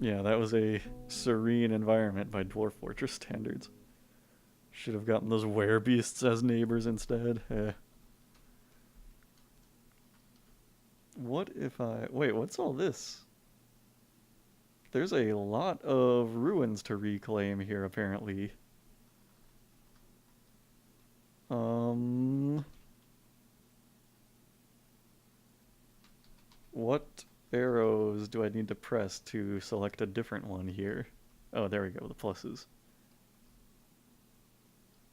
Yeah, that was a serene environment by Dwarf Fortress standards. Should have gotten those werebeasts as neighbors instead. What if I... Wait, what's all this? There's a lot of ruins to reclaim here, apparently. Um... What arrows do I need to press to select a different one here? Oh, there we go, the pluses.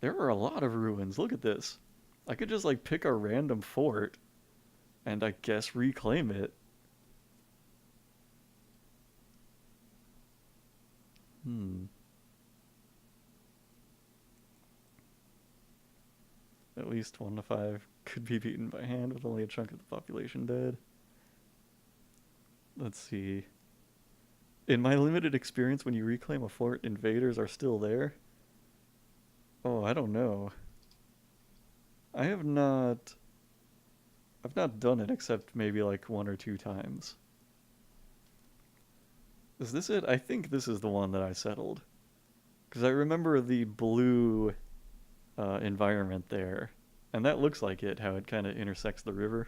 There are a lot of ruins, look at this. I could just like pick a random fort and I guess reclaim it. Hmm. At least 1 to 5 could be beaten by hand with only a chunk of the population dead. Let's see. In my limited experience, when you reclaim a fort, invaders are still there. Oh, I don't know. I have not... I've not done it except maybe like 1 or 2 times. Is this it? I think this is the one that I settled. Because I remember the blue environment there. And that looks like it, how it kind of intersects the river.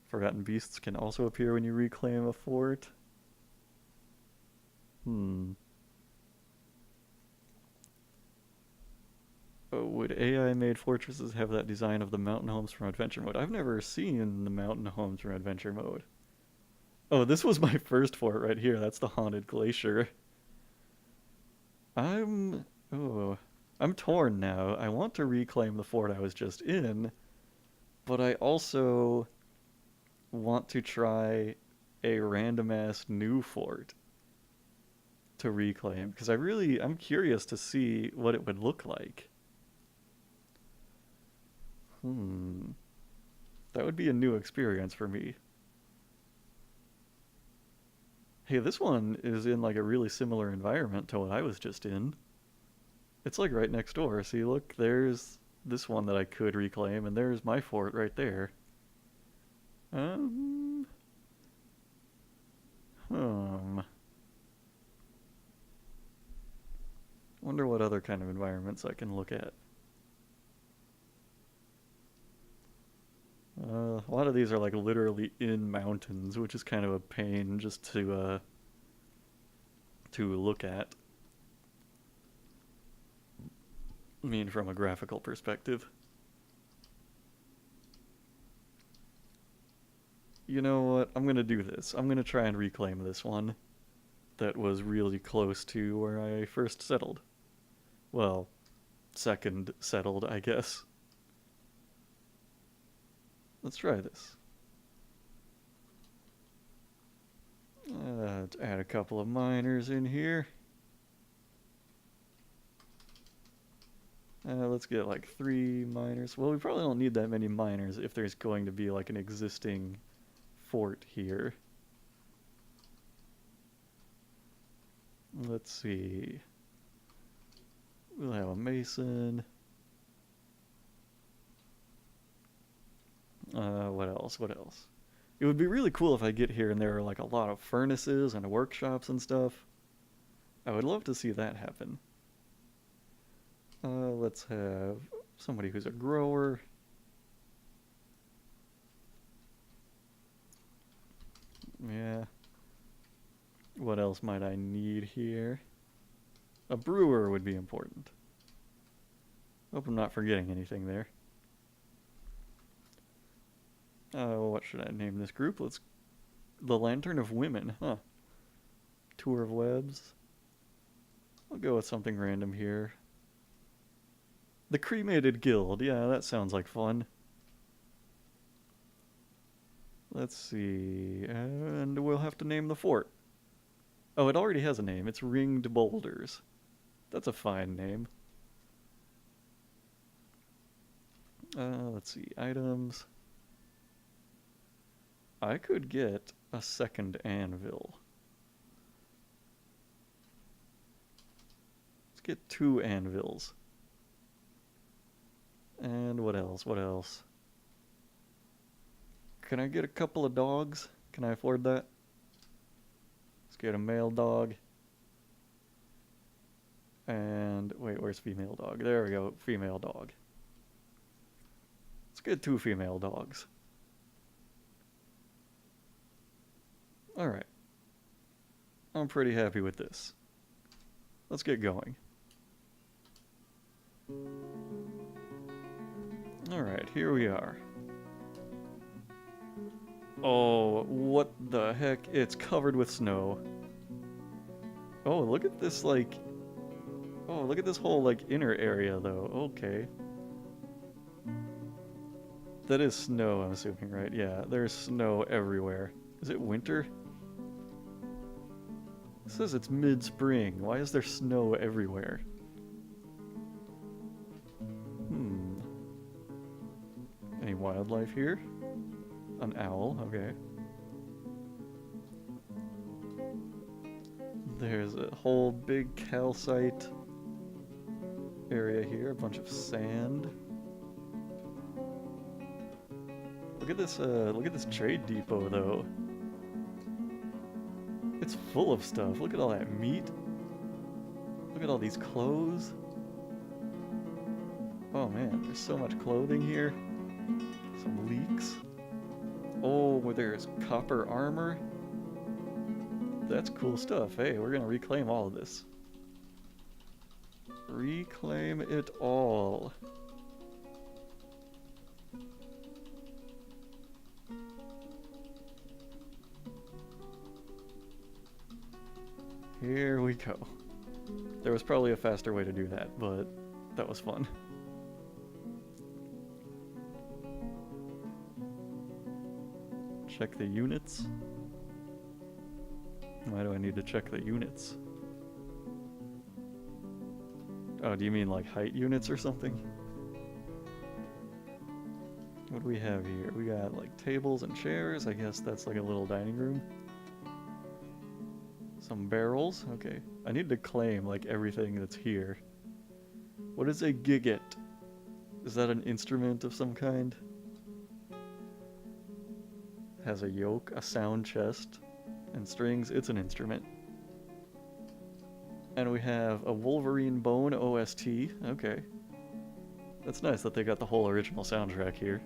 Forgotten beasts can also appear when you reclaim a fort. Hmm. Oh, would AI-made fortresses have that design of the mountain homes from Adventure Mode? I've never seen the mountain homes from Adventure Mode. Oh, this was my first fort right here. That's the Haunted Glacier. I'm... Oh... I'm torn now. I want to reclaim the fort I was just in, but I also want to try a random-ass new fort to reclaim, because I'm curious to see what it would look like. Hmm. That would be a new experience for me. Hey, this one is in like a really similar environment to what I was just in. It's like right next door. See, look, there's this one that I could reclaim, and there's my fort right there. Um, hmm. Wonder what other kind of environments I can look at. A lot of these are like literally in mountains, which is kind of a pain just to look at. I mean, from a graphical perspective. You know what? I'm gonna do this. I'm gonna try and reclaim this one that was really close to where I first settled. Well, second settled, I guess. Let's try this. Let's add a couple of miners in here. Let's get like 3 miners. Well, we probably don't need that many miners if there's going to be like an existing fort here. Let's see. We'll have a mason. What else? What else? It would be really cool if I get here and there are like a lot of furnaces and workshops and stuff. I would love to see that happen. Let's have somebody who's a grower. Yeah. What else might I need here? A brewer would be important. Hope I'm not forgetting anything there. What should I name this group? The Lantern of Women, huh? Tour of Webs. I'll go with something random here. The Cremated Guild. Yeah, that sounds like fun. Let's see. And we'll have to name the fort. Oh, it already has a name. It's Ringedboulders. That's a fine name. Let's see. Items. I could get a second anvil. Let's get 2 anvils. And what else? What else? Can I get a couple of dogs? Can I afford that? Let's get a male dog. And wait, where's female dog? There we go, female dog. Let's get 2 female dogs. Alright. I'm pretty happy with this. Let's get going. Alright, here we are. Oh, what the heck? It's covered with snow. Oh, look at this, like... Oh, look at this whole, like, inner area, though. Okay. That is snow, I'm assuming, right? Yeah, there's snow everywhere. Is it winter? It says it's mid-spring. Why is there snow everywhere? Any wildlife here? An owl, okay. There's a whole big calcite area here, a bunch of sand. Look at this trade depot though. It's full of stuff. Look at all that meat. Look at all these clothes. Oh man, there's so much clothing here. Some leeks. Oh, there's copper armor. That's cool stuff. Hey, we're gonna reclaim all of this. Reclaim it all. Here we go. There was probably a faster way to do that, but that was fun. Check the units. Why do I need to check the units? Oh, do you mean like height units or something? What do we have here? We got like tables and chairs. I guess that's like a little dining room. Some barrels. Okay. I need to claim like everything that's here. What is a gigot? Is that an instrument of some kind? Has a yoke, a sound chest, and strings. It's an instrument. And we have a Wolverine Bone OST. Okay. That's nice that they got the whole original soundtrack here.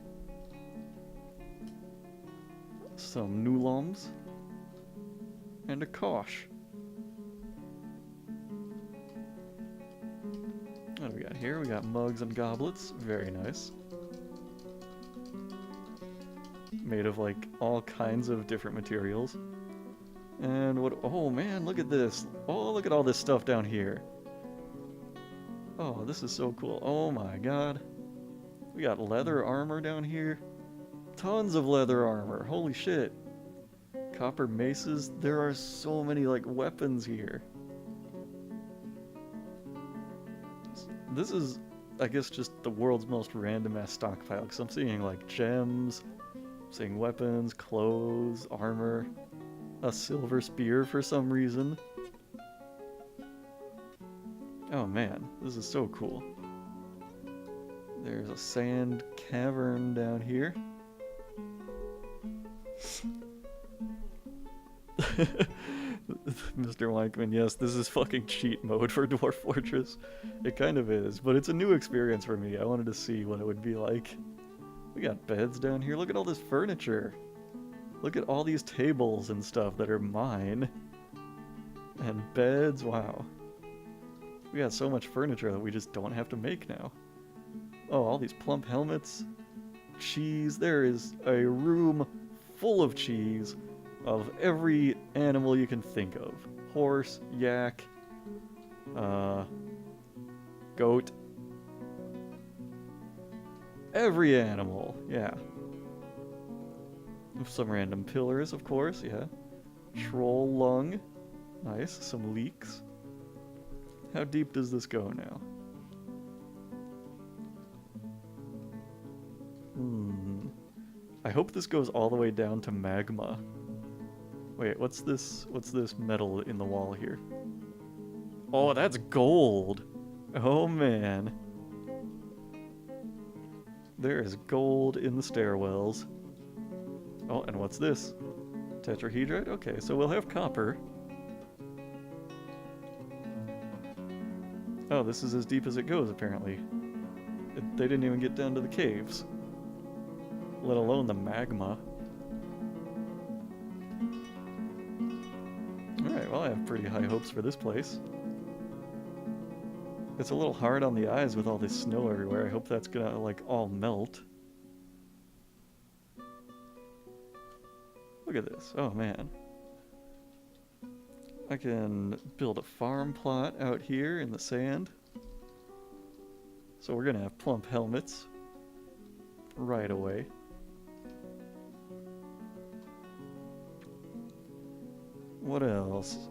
Some Nulums. And a Kosh. What do we got here? We got mugs and goblets. Very nice. Made of like all kinds of different materials. And what? Oh man, look at this. Oh, look at all this stuff down here. Oh, this is so cool. Oh my god. We got leather armor down here. Tons of leather armor. Holy shit. Copper maces. There are so many like weapons here. This is, I guess, just the world's most random ass stockpile. Because I'm seeing like gems. I'm seeing weapons, clothes, armor. A silver spear for some reason. Oh man, this is so cool. There's a sand cavern down here. Mr. Wankman, yes, this is fucking cheat mode for Dwarf Fortress. It kind of is, but it's a new experience for me. I wanted to see what it would be like. We got beds down here. Look at all this furniture. Look at all these tables and stuff that are mine. And beds, wow. We got so much furniture that we just don't have to make now. Oh, all these plump helmets. Cheese. There is a room full of cheese of every animal you can think of. Horse, yak, goat. Every animal, yeah. Some random pillars, of course, yeah. Troll lung. Nice. Some leeks. How deep does this go now? I hope this goes all the way down to magma. Wait, what's this metal in the wall here? Oh, that's gold! Oh man. There is gold in the stairwells. Oh, and what's this? Tetrahedrite? Okay, so we'll have copper. Oh, this is as deep as it goes, apparently. They didn't even get down to the caves. Let alone the magma. Alright, well I have pretty high hopes for this place. It's a little hard on the eyes with all this snow everywhere. I hope that's gonna, like, all melt. Look at this. Oh, man. I can build a farm plot out here in the sand. So we're gonna have plump helmets right away. What else?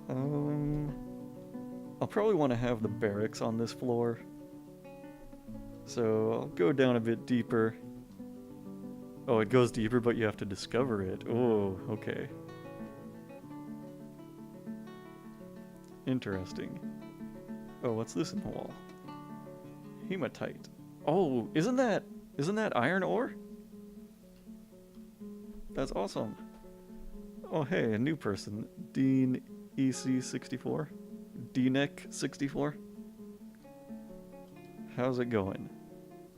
I'll probably want to have the barracks on this floor. So I'll go down a bit deeper. Oh, it goes deeper, but you have to discover it. Oh, okay. Interesting. Oh, what's this in the wall? Hematite. Oh, isn't that iron ore? That's awesome. Oh, hey, a new person. Dean EC64. DNEC64. How's it going?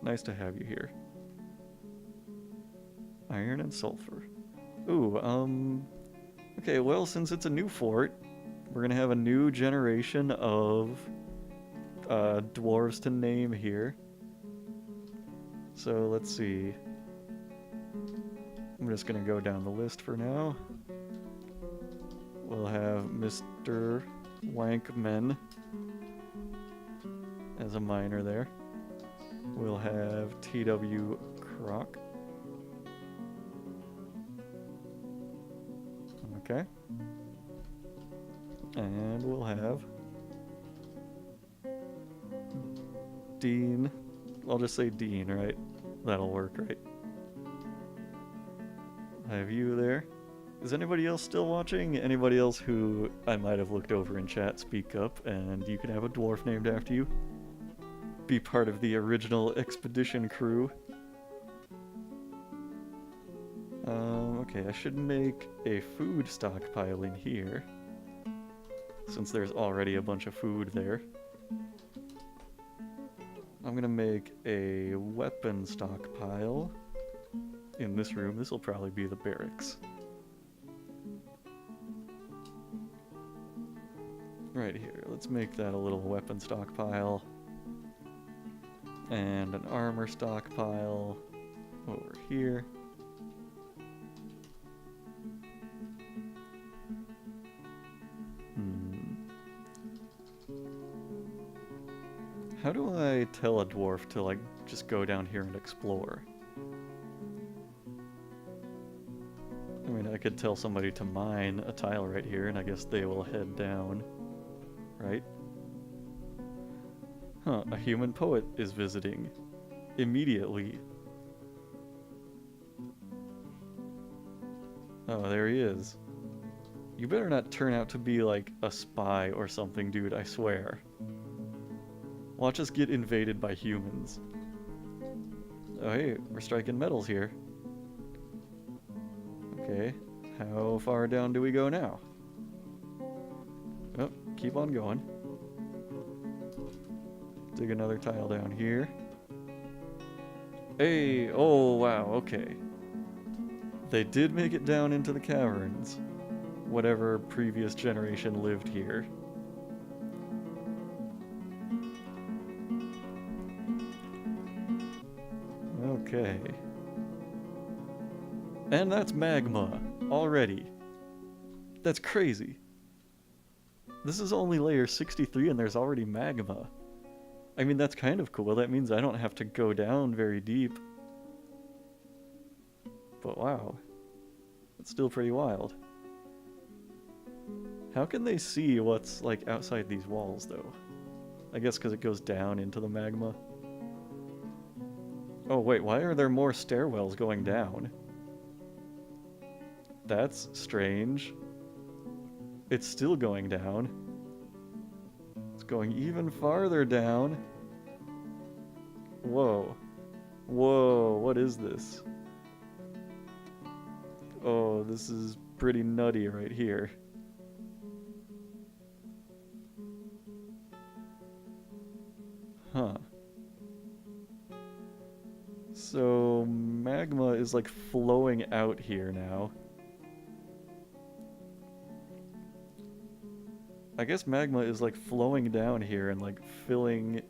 Nice to have you here. Iron and sulfur. Ooh, okay, well, since it's a new fort, we're gonna have a new generation of dwarves to name here. So let's see. I'm just gonna go down the list for now. We'll have Mr. Wankman as a miner there. We'll have TW Croc. Okay. And we'll have Dean. I'll just say Dean, right? That'll work, right? I have you there. Is anybody else still watching? Anybody else who I might have looked over in chat, speak up, and you can have a dwarf named after you. Be part of the original expedition crew. Okay, I should make a food stockpile in here, since there's already a bunch of food there. I'm gonna make a weapon stockpile in this room. This will probably be the barracks. Right here. Let's make that a little weapon stockpile. And an armor stockpile over here. How do I tell a dwarf to, like, just go down here and explore? I mean, I could tell somebody to mine a tile right here, and I guess they will head down. Right? Huh, a human poet is visiting. Immediately. Oh, there he is. You better not turn out to be, like, a spy or something, dude, I swear. Watch us get invaded by humans. Oh, hey, we're striking metals here. Okay, how far down do we go now? Oh, keep on going. Dig another tile down here. Hey, oh wow, okay. They did make it down into the caverns. Whatever previous generation lived here. Okay. And that's magma, already. That's crazy. This is only layer 63 and there's already magma. I mean, that's kind of cool. That means I don't have to go down very deep. But wow. It's still pretty wild. How can they see what's, like, outside these walls, though? I guess because it goes down into the magma. Oh, wait, why are there more stairwells going down? That's strange. It's still going down. It's going even farther down. Whoa. Whoa, what is this? Oh, this is pretty nutty right here. magma is like flowing out here now. I guess magma is like flowing down here and like filling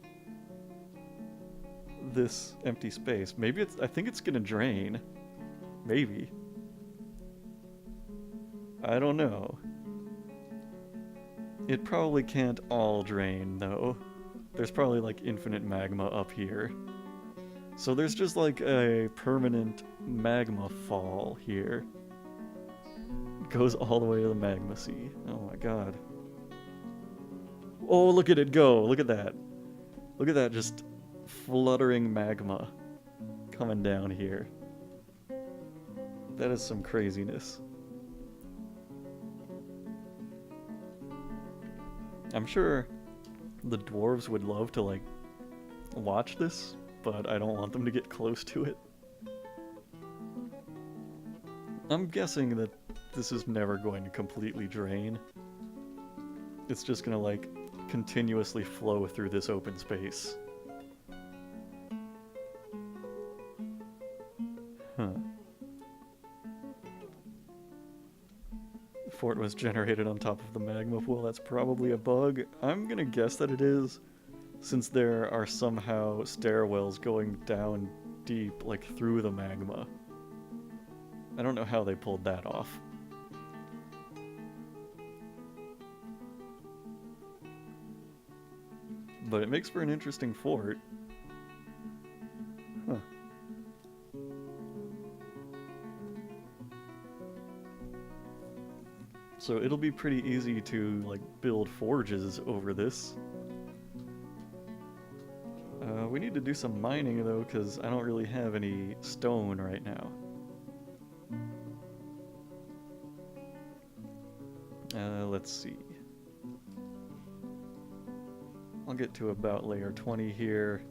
this empty space. Maybe it's, I think it's gonna drain. Maybe. I don't know. It probably can't all drain though. There's probably like infinite magma up here. So there's just like a permanent magma fall here. It goes all the way to the magma sea. Oh my god. Oh, look at it go. Look at that. Look at that just fluttering magma coming down here. That is some craziness. I'm sure the dwarves would love to like watch this, but I don't want them to get close to it. I'm guessing that this is never going to completely drain. It's just gonna like continuously flow through this open space. Huh. The fort was generated on top of the magma pool. That's probably a bug. I'm gonna guess that it is, since there are somehow stairwells going down deep, like through the magma. I don't know how they pulled that off. But it makes for an interesting fort. Huh. So it'll be pretty easy to like build forges over this. We need to do some mining though, because I don't really have any stone right now. Let's see. I'll get to about layer 20 here,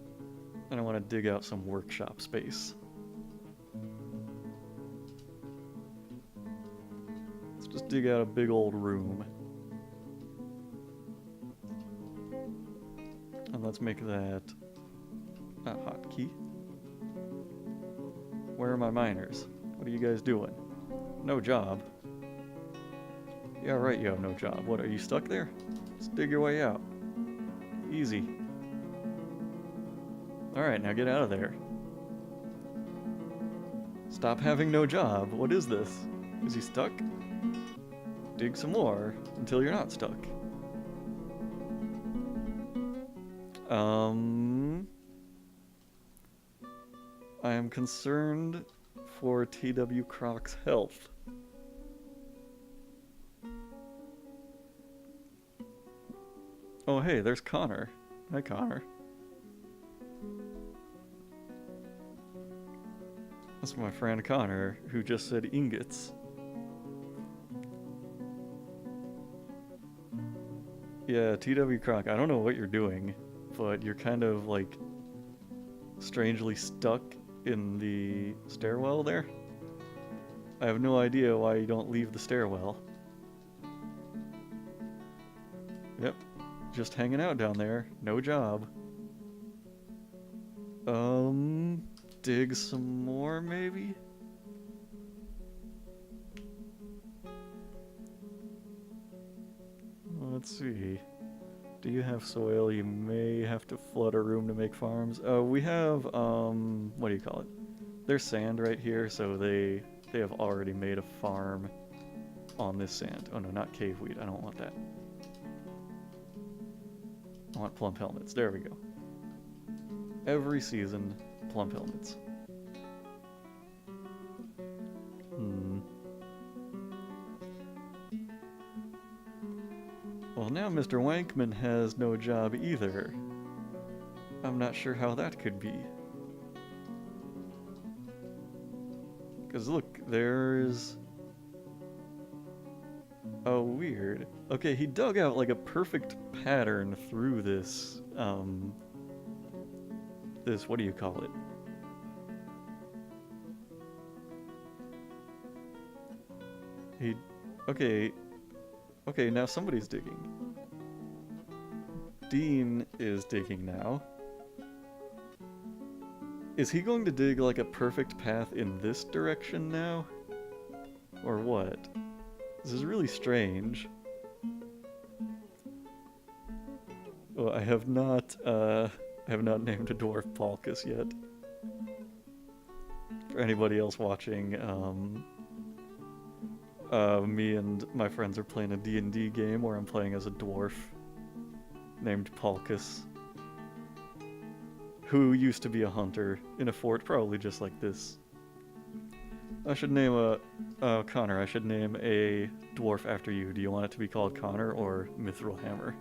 and I want to dig out some workshop space. Let's just dig out a big old room. And let's make that a hotkey. Where are my miners? What are you guys doing? No job. Yeah, right, you have no job. What, are you stuck there? Let's dig your way out. Easy. Alright, now get out of there. Stop having no job. What is this? Is he stuck? Dig some more until you're not stuck. I am concerned for TW Croc's health. Oh hey, there's Connor. Hi Connor. That's my friend Connor, who just said ingots. Yeah, TW Croc, I don't know what you're doing, but you're kind of like strangely stuck in the stairwell there. I have no idea why you don't leave the stairwell. Yep. Just hanging out down there. No job. Dig some more, maybe? Let's see. Do you have soil? You may have to flood a room to make farms. We have, what do you call it? There's sand right here, so they have already made a farm on this sand. Oh no, not cave wheat. I don't want that. I want plump helmets. There we go. Every season, plump helmets. Well, now Mr. Wankman has no job either. I'm not sure how that could be. Because look, there's... Oh, weird. Okay, he dug out like a perfect pattern through this, what do you call it? Okay, now somebody's digging. Dean is digging now. Is he going to dig like a perfect path in this direction now? Or what? This is really strange. Well, I have not named a dwarf Palkus yet. For anybody else watching, me and my friends are playing a D&D game where I'm playing as a dwarf named Palkus, who used to be a hunter in a fort, probably just like this. I should name Connor, I should name a dwarf after you. Do you want it to be called Connor or Mithril Hammer?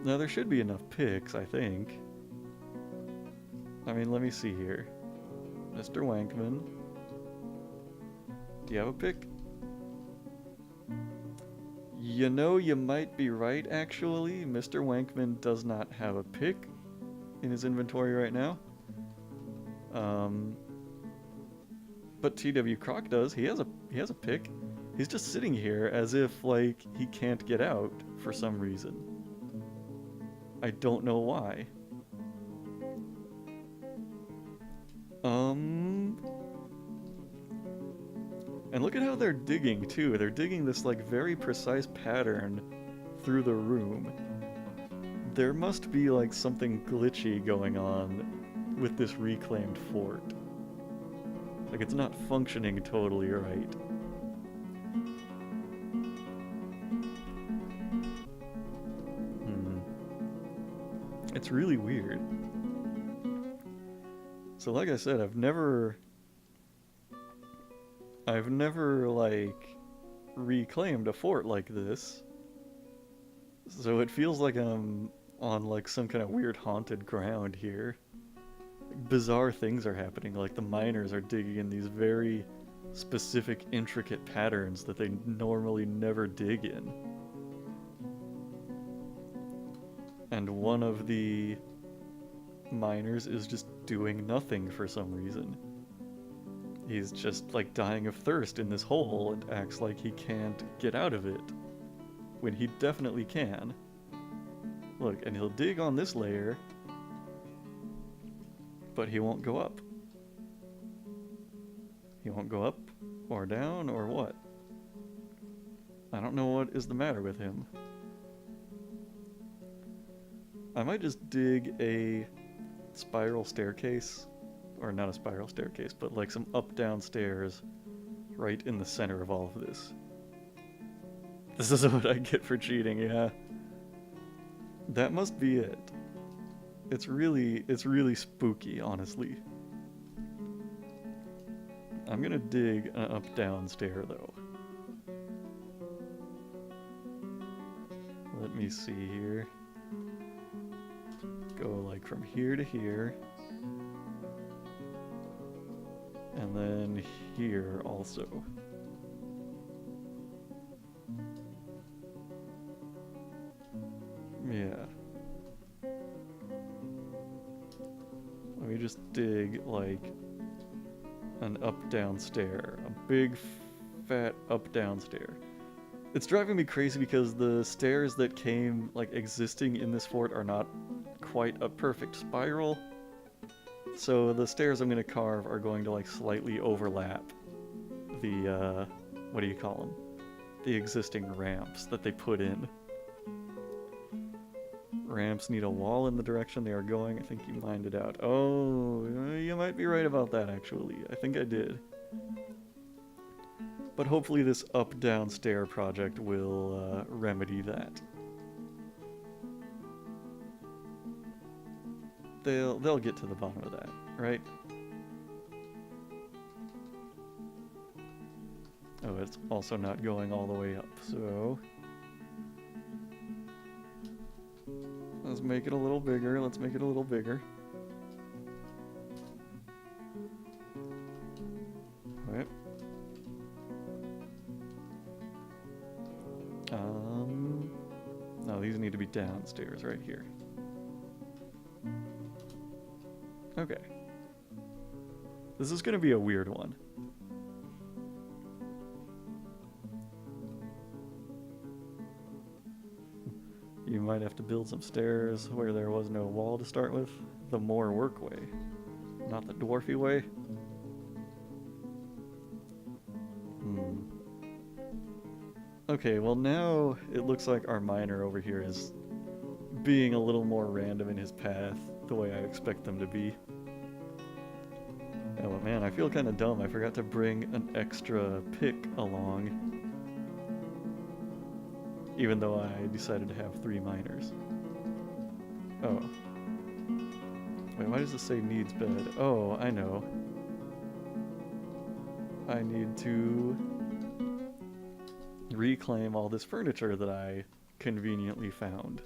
Now, there should be enough picks, I think. I mean, let me see here. Mr. Wankman. Do you have a pick? You know, you might be right, actually. Mr. Wankman does not have a pick in his inventory right now. But TW Croc does. He has a pick. He's just sitting here as if, like, he can't get out for some reason. I don't know why. And look at how they're digging, too. They're digging this, like, very precise pattern through the room. There must be, like, something glitchy going on with this reclaimed fort. Like, it's not functioning totally right. It's really weird. So like I said, I've never like reclaimed a fort like this. So it feels like I'm on like some kind of weird haunted ground here. Like, bizarre things are happening, like the miners are digging in these very specific, intricate patterns that they normally never dig in. And one of the miners is just doing nothing for some reason. He's just like dying of thirst in this hole and acts like he can't get out of it, when he definitely can. Look, and he'll dig on this layer, but he won't go up. He won't go up or down or what. I don't know what is the matter with him. I might just dig a spiral staircase, or not a spiral staircase, but like some up-down stairs right in the center of all of this. This is what I get for cheating, yeah. That must be it. It's really spooky, honestly. I'm gonna dig an up-down stair, though. Let me see here. Go like from here to here. And then here also. Yeah. Let me just dig like an up-down stair. A big, fat up-down stair. It's driving me crazy because the stairs that came like existing in this fort are not quite a perfect spiral. So the stairs I'm going to carve are going to like slightly overlap the, what do you call them? The existing ramps that they put in. Ramps need a wall in the direction they are going. I think you mined it out. Oh, you might be right about that actually. I think I did. But hopefully this up-down stair project will remedy that. They'll get to the bottom of that, right? Oh, it's also not going all the way up, so let's make it a little bigger. Let's make it a little bigger. Alright. No, these need to be downstairs right here. Okay. This is going to be a weird one. You might have to build some stairs where there was no wall to start with. The more work way, not the dwarfy way. Okay, well now it looks like our miner over here is being a little more random in his path, the way I expect them to be. Oh man, I feel kind of dumb. I forgot to bring an extra pick along, even though I decided to have 3 miners. Oh. Wait, why does this say needs bed? Oh, I know. I need to reclaim all this furniture that I conveniently found.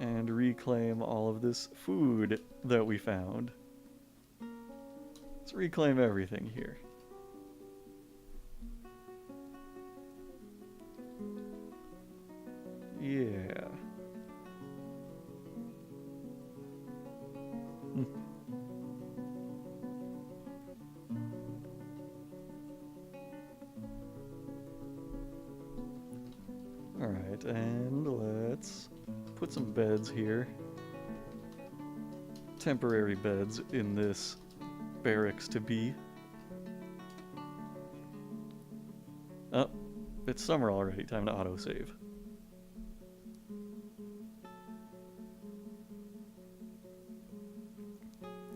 And reclaim all of this food that we found. Let's reclaim everything here. Yeah. Alright, and let's put some beds here. Temporary beds in this barracks to be. Oh, it's summer already. Time to autosave.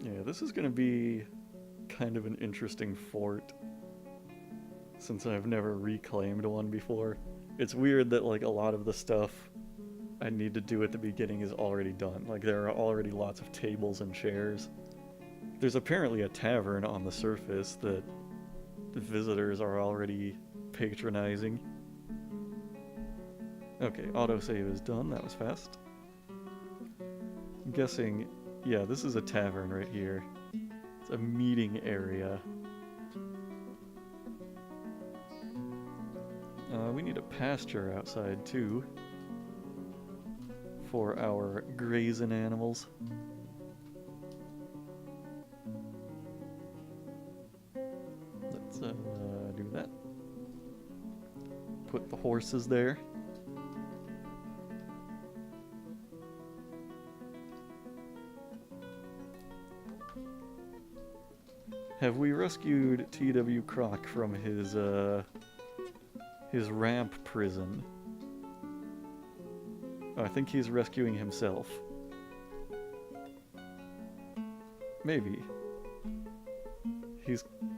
Yeah, this is gonna be kind of an interesting fort, since I've never reclaimed one before. It's weird that like a lot of the stuff I need to do at the beginning is already done. Like there are already lots of tables and chairs. There's apparently a tavern on the surface that the visitors are already patronizing. Okay, autosave is done. That was fast. I'm guessing, yeah, this is a tavern right here. It's a meeting area. We need a pasture outside too for our grazing animals. Let's do that. Put the horses there. Have we rescued T.W. Croc from his ramp prison? Oh, I think he's rescuing himself. Maybe.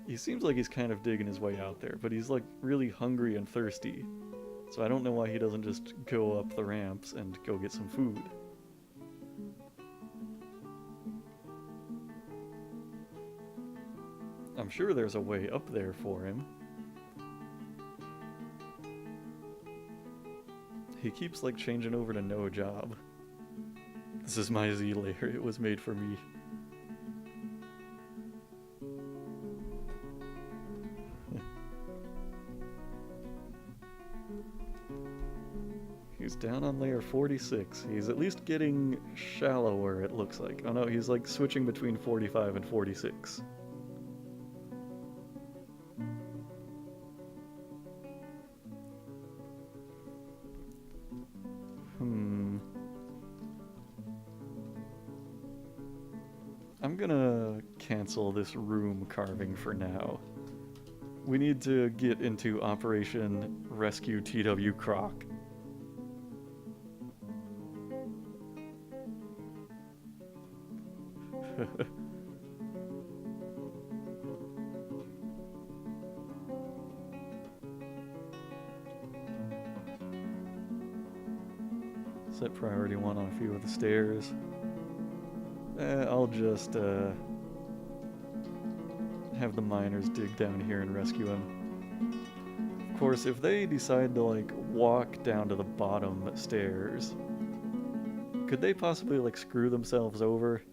He seems like he's kind of digging his way out there, but he's like really hungry and thirsty. So I don't know why he doesn't just go up the ramps and go get some food. I'm sure there's a way up there for him. He keeps like changing over to no job. This is my Z layer, it was made for me. He's down on layer 46. He's at least getting shallower, it looks like. Oh no, he's like switching between 45 and 46. I'm gonna cancel this room carving for now. We need to get into Operation Rescue T.W. Croc. Set priority 1 on a few of the stairs. I'll just have the miners dig down here and rescue him. Of course, if they decide to like walk down to the bottom stairs, could they possibly like screw themselves over?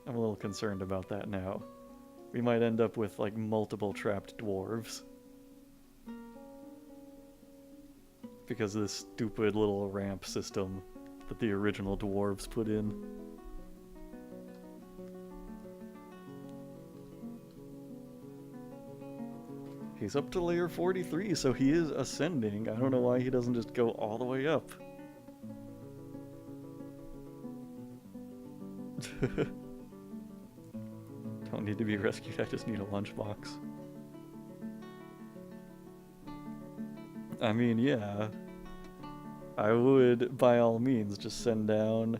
I'm a little concerned about that now. We might end up with like multiple trapped dwarves. Because of this stupid little ramp system that the original dwarves put in. He's up to layer 43, so he is ascending. I don't know why he doesn't just go all the way up. Don't need to be rescued, I just need a lunchbox. I mean, yeah. I would, by all means, just send down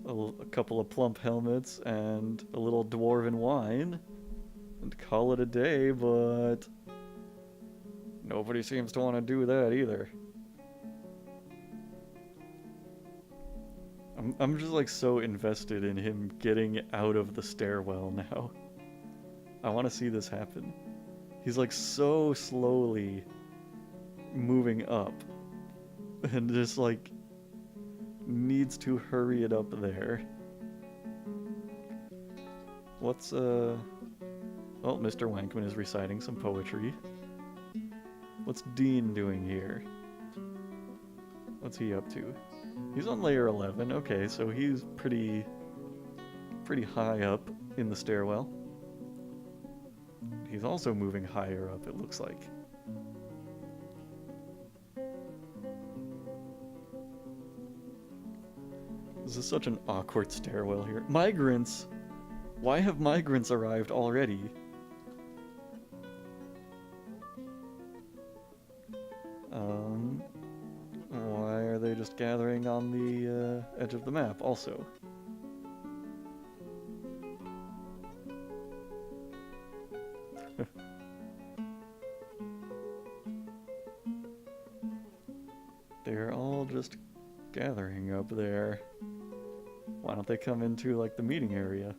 a couple of plump helmets and a little dwarven wine and call it a day, but nobody seems to want to do that either. I'm just like so invested in him getting out of the stairwell now. I want to see this happen. He's like so slowly moving up and just like needs to hurry it up there. What's well, Mr. Wankman is reciting some poetry. What's Dean doing here? What's he up to? He's on layer 11. Okay, so he's pretty high up in the stairwell. He's also moving higher up, it looks like. This is such an awkward stairwell here. Migrants! Why have migrants arrived already? Why are they just gathering on the edge of the map also? They're all just gathering up there. Why don't they come into, like, the meeting area?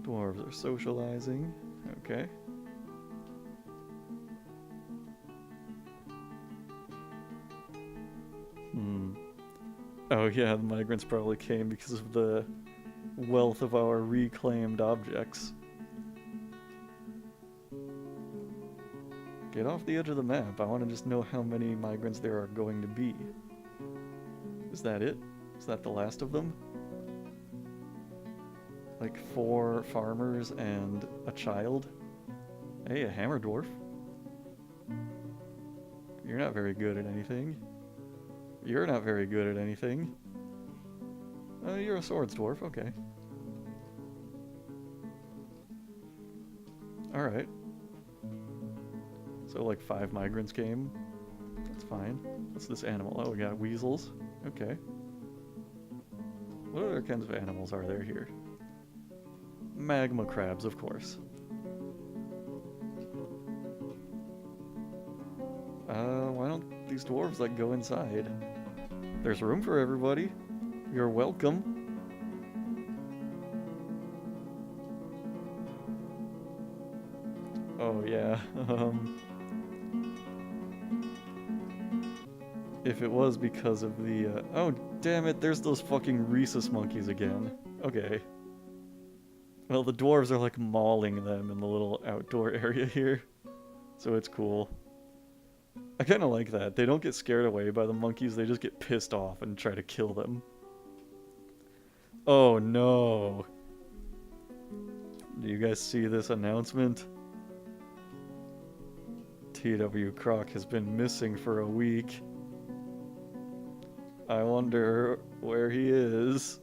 Dwarves are socializing. Okay. Oh yeah, the migrants probably came because of the wealth of our reclaimed objects. Get off the edge of the map. I want to just know how many migrants there are going to be. Is that it? Is that the last of them? Like 4 farmers and a child? Hey, a hammer dwarf. You're not very good at anything. You're not very good at anything. You're a swords dwarf, okay. Alright. So like 5 migrants came. That's fine. What's this animal? Oh, we got weasels. Okay. What other kinds of animals are there here? Magma crabs, of course. Why don't these dwarves like go inside? There's room for everybody. You're welcome. Oh yeah, if it was because of the, oh damn it, there's those fucking rhesus monkeys again. Okay. Well, the dwarves are like mauling them in the little outdoor area here. So it's cool. I kinda like that. They don't get scared away by the monkeys, they just get pissed off and try to kill them. Oh no. Do you guys see this announcement? T.W. Croc has been missing for a week. I wonder where he is.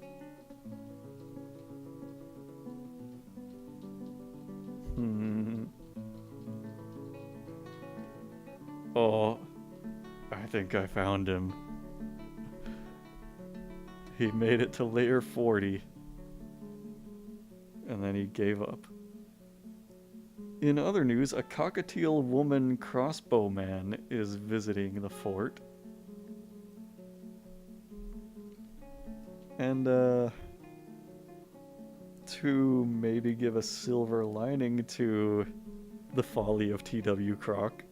Oh, I think I found him. He made it to layer 40. And then he gave up. In other news, a cockatiel woman crossbowman is visiting the fort. And, to maybe give a silver lining to the folly of T.W. Croc,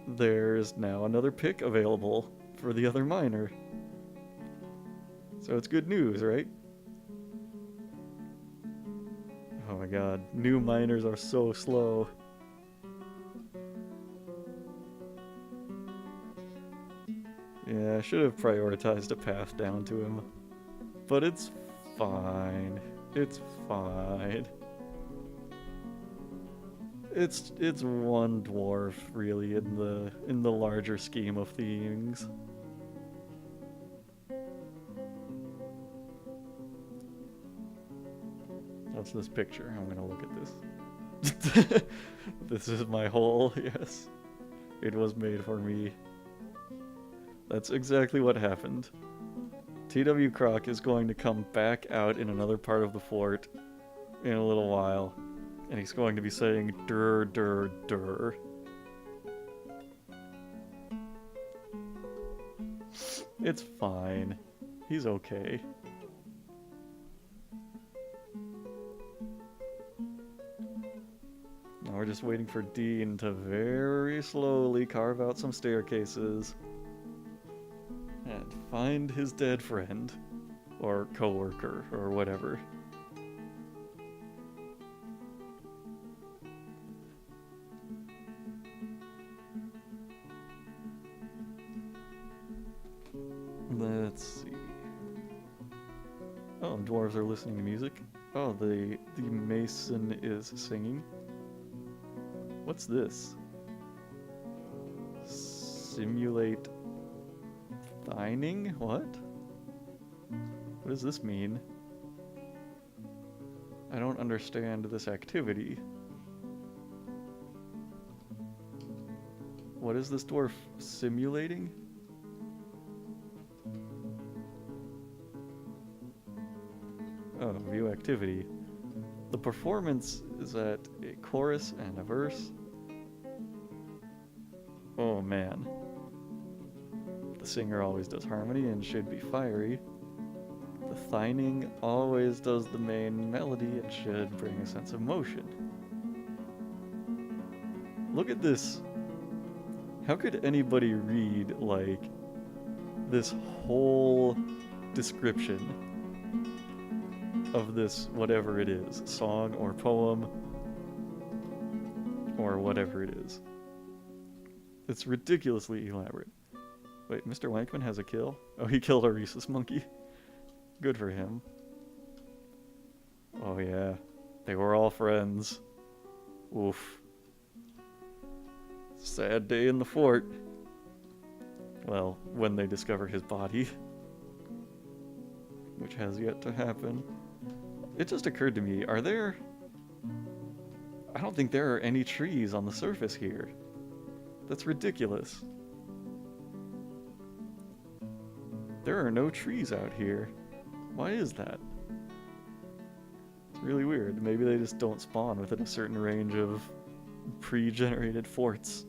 there's now another pick available for the other miner. So it's good news, right? Oh my god, new miners are so slow. Yeah, I should have prioritized a path down to him. But it's fine. It's fine. It's one dwarf really in the larger scheme of things. What's this picture? I'm gonna look at this. This is my hole, yes. It was made for me. That's exactly what happened. TW Croc is going to come back out in another part of the fort in a little while, and he's going to be saying dur dur dur. It's fine. He's okay. Now we're just waiting for Dean to very slowly carve out some staircases and find his dead friend, or coworker, or whatever. Let's see. Oh, dwarves are listening to music. Oh, the mason is singing. What's this? Simulate thining? What? What does this mean? I don't understand this activity. What is this dwarf simulating? Oh, view activity. The performance is at a chorus and a verse. Oh man. The singer always does harmony and should be fiery. The thining always does the main melody and should bring a sense of motion. Look at this. How could anybody read, like, this whole description of this, whatever it is, song or poem or whatever it is? It's ridiculously elaborate. Wait, Mr. Wankman has a kill? Oh, he killed a rhesus monkey. Good for him. Oh yeah, they were all friends. Oof. Sad day in the fort. Well, when they discover his body. Which has yet to happen. It just occurred to me, are there... I don't think there are any trees on the surface here. That's ridiculous. There are no trees out here. Why is that? It's really weird. Maybe they just don't spawn within a certain range of pre-generated forts.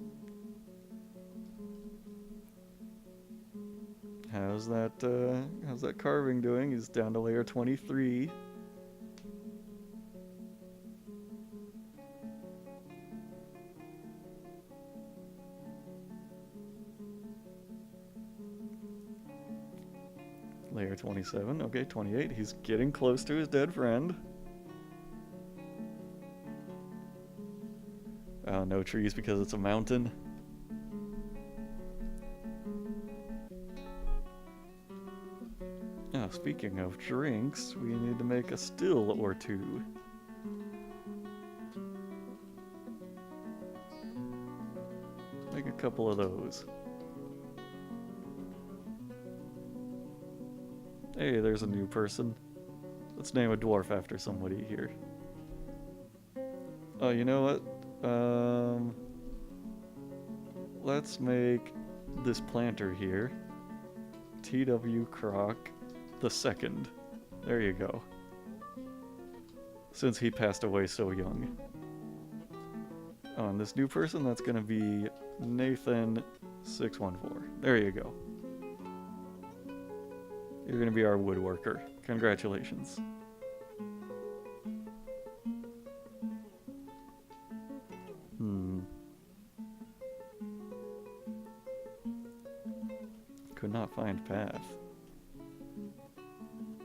How's that carving doing? He's down to layer 23. Layer 27, okay, 28. He's getting close to his dead friend. Oh, no trees because it's a mountain. Oh, speaking of drinks, we need to make a still or two. Make a couple of those. Hey, there's a new person. Let's name a dwarf after somebody here. Oh, you know what? Let's make this planter here TW Croc the second. There you go. Since he passed away so young. Oh, and this new person, that's gonna be Nathan614. There you go. You're gonna be our woodworker. Congratulations. Could not find path.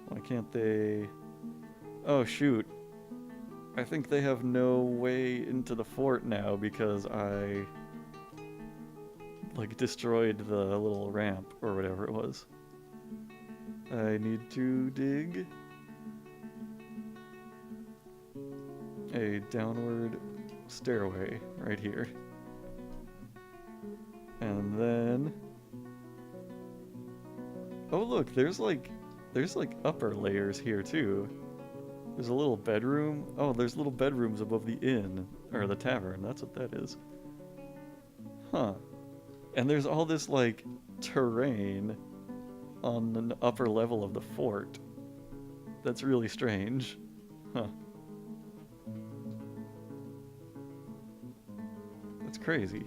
Why can't they... Oh shoot. I think they have no way into the fort now because I... like destroyed the little ramp or whatever it was. I need to dig a downward stairway right here. And then... oh look, there's like upper layers here too. There's a little bedroom. Oh, there's little bedrooms above the inn, or the tavern, that's what that is. Huh. And there's all this like terrain on the upper level of the fort. That's really strange. Huh. That's crazy.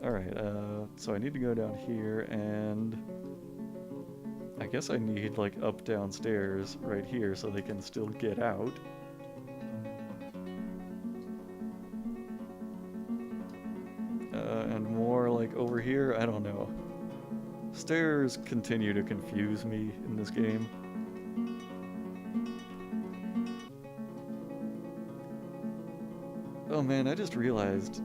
Alright, so I need to go down here, and I guess I need, like, up downstairs right here so they can still get out. And more, like, over here, I don't know. Stairs continue to confuse me in this game. Oh man, I just realized...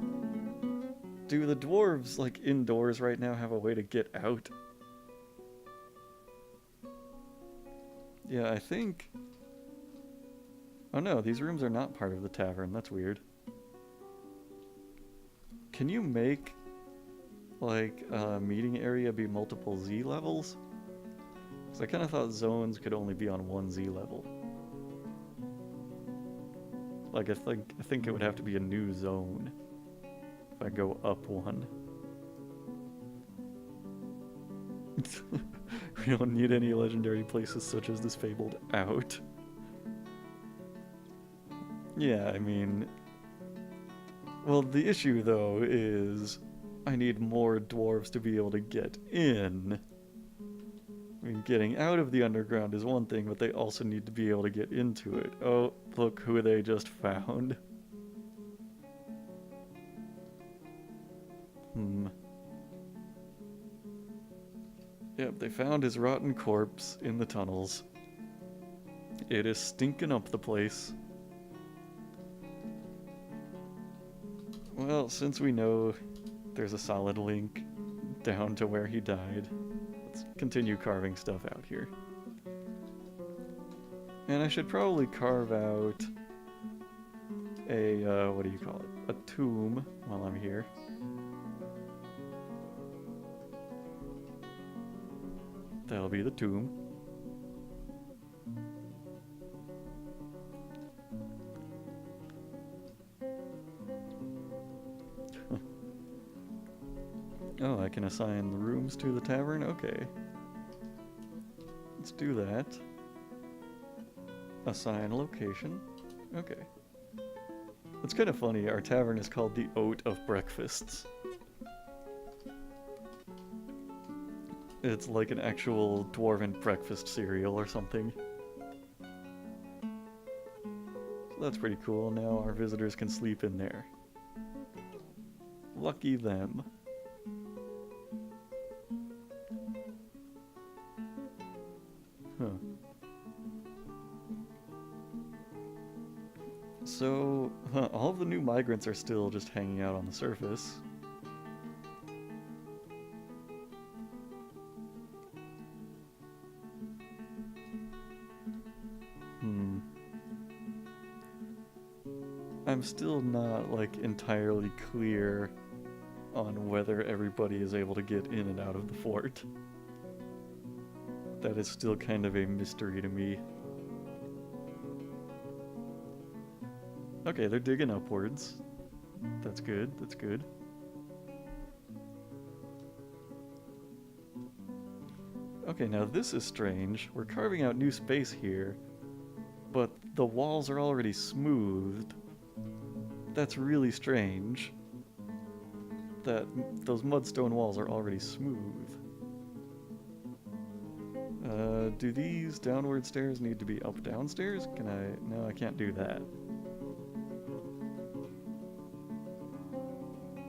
do the dwarves, like, indoors right now have a way to get out? Yeah, I think... oh no, these rooms are not part of the tavern. That's weird. Can you make, like, a meeting area be multiple Z levels? Because I kind of thought zones could only be on one Z level. Like, I think it would have to be a new zone if I go up one. We don't need any legendary places such as this fabled out. Yeah, I mean... well, the issue, though, is I need more dwarves to be able to get in. I mean, getting out of the underground is one thing, but they also need to be able to get into it. Oh, look who they just found. Yep, they found his rotten corpse in the tunnels. It is stinking up the place. Well, since we know there's a solid link down to where he died, let's continue carving stuff out here. And I should probably carve out a, what do you call it? A tomb while I'm here. That'll be the tomb. Oh, I can assign the rooms to the tavern? Okay. Let's do that. Assign location. Okay. It's kind of funny, our tavern is called the Oat of Breakfasts. It's like an actual dwarven breakfast cereal or something. So that's pretty cool. Now our visitors can sleep in there. Lucky them. Huh. So, all of the new migrants are still just hanging out on the surface. I'm still not, like, entirely clear on whether everybody is able to get in and out of the fort. That is still kind of a mystery to me. Okay, they're digging upwards. That's good, that's good. Okay, now this is strange. We're carving out new space here, but the walls are already smoothed. That's really strange. That those mudstone walls are already smooth. Do these downward stairs need to be up downstairs? Can I... no, I can't do that.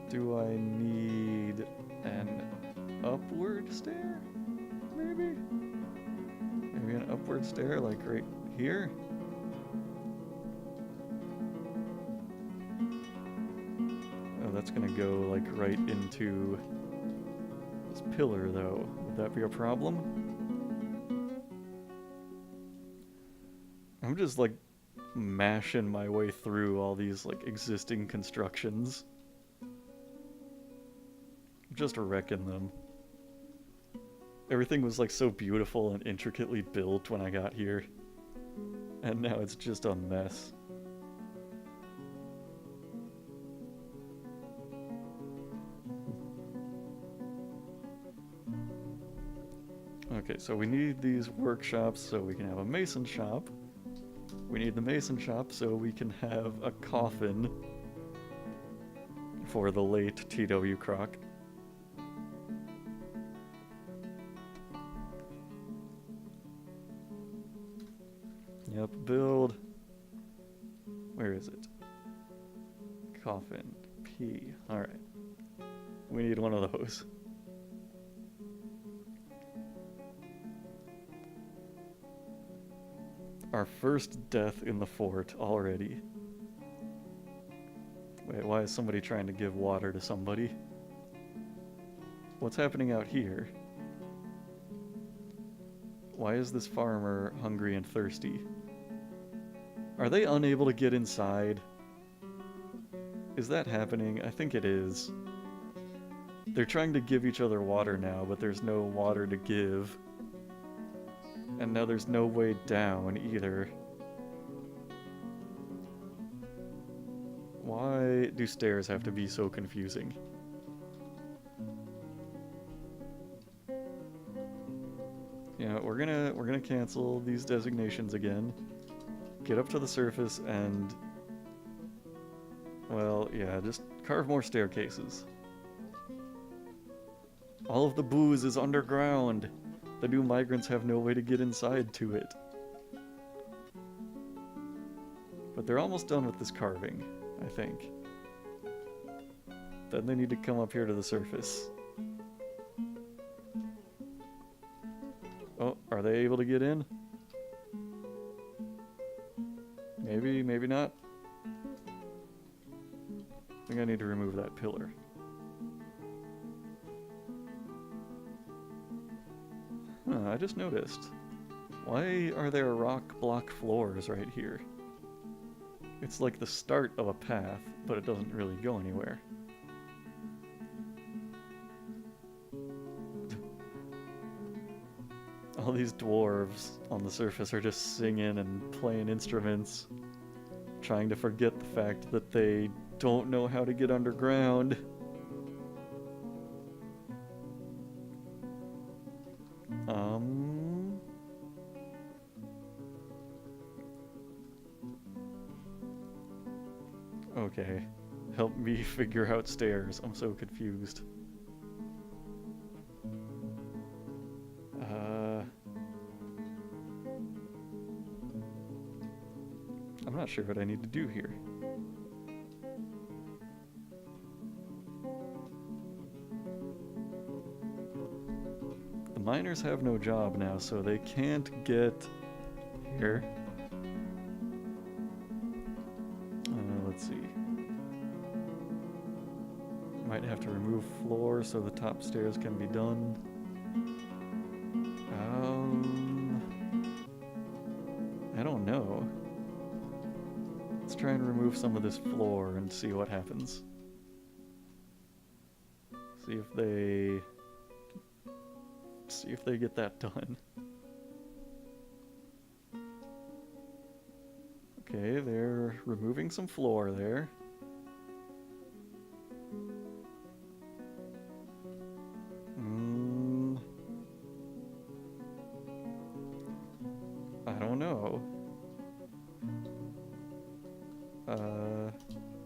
Do I need an upward stair? Maybe? Maybe an upward stair, like right here? Oh, that's gonna go, like, right into this pillar, though. Would that be a problem? I'm just like mashing my way through all these like existing constructions. Just wrecking them. Everything was like so beautiful and intricately built when I got here. And now it's just a mess. Okay, so we need these workshops so we can have a mason shop. We need the mason shop so we can have a coffin for the late T.W. Croc. Yep, build. Where is it? Coffin. P. Alright. We need one of those. Our first death in the fort already. Wait, why is somebody trying to give water to somebody? What's happening out here? Why is this farmer hungry and thirsty? Are they unable to get inside? Is that happening? I think it is. They're trying to give each other water now, but there's no water to give. And now there's no way down either. Why do stairs have to be so confusing? Yeah, we're gonna cancel these designations again. Get up to the surface and, well, yeah, just carve more staircases. All of the booze is underground. The new migrants have no way to get inside to it. But they're almost done with this carving, I think. Then they need to come up here to the surface. Oh, are they able to get in? Maybe, maybe not. I think I need to remove that pillar. Huh, I just noticed. Why are there rock block floors right here? It's like the start of a path, but it doesn't really go anywhere. All these dwarves on the surface are just singing and playing instruments, trying to forget the fact that they don't know how to get underground. Okay, help me figure out stairs. I'm so confused. I'm not sure what I need to do here. The miners have no job now, so they can't get here. Let's see. Might have to remove floor so the top stairs can be done. I don't know. Let's try and remove some of this floor and see what happens. See if they get that done. Okay, they're removing some floor there. I don't know.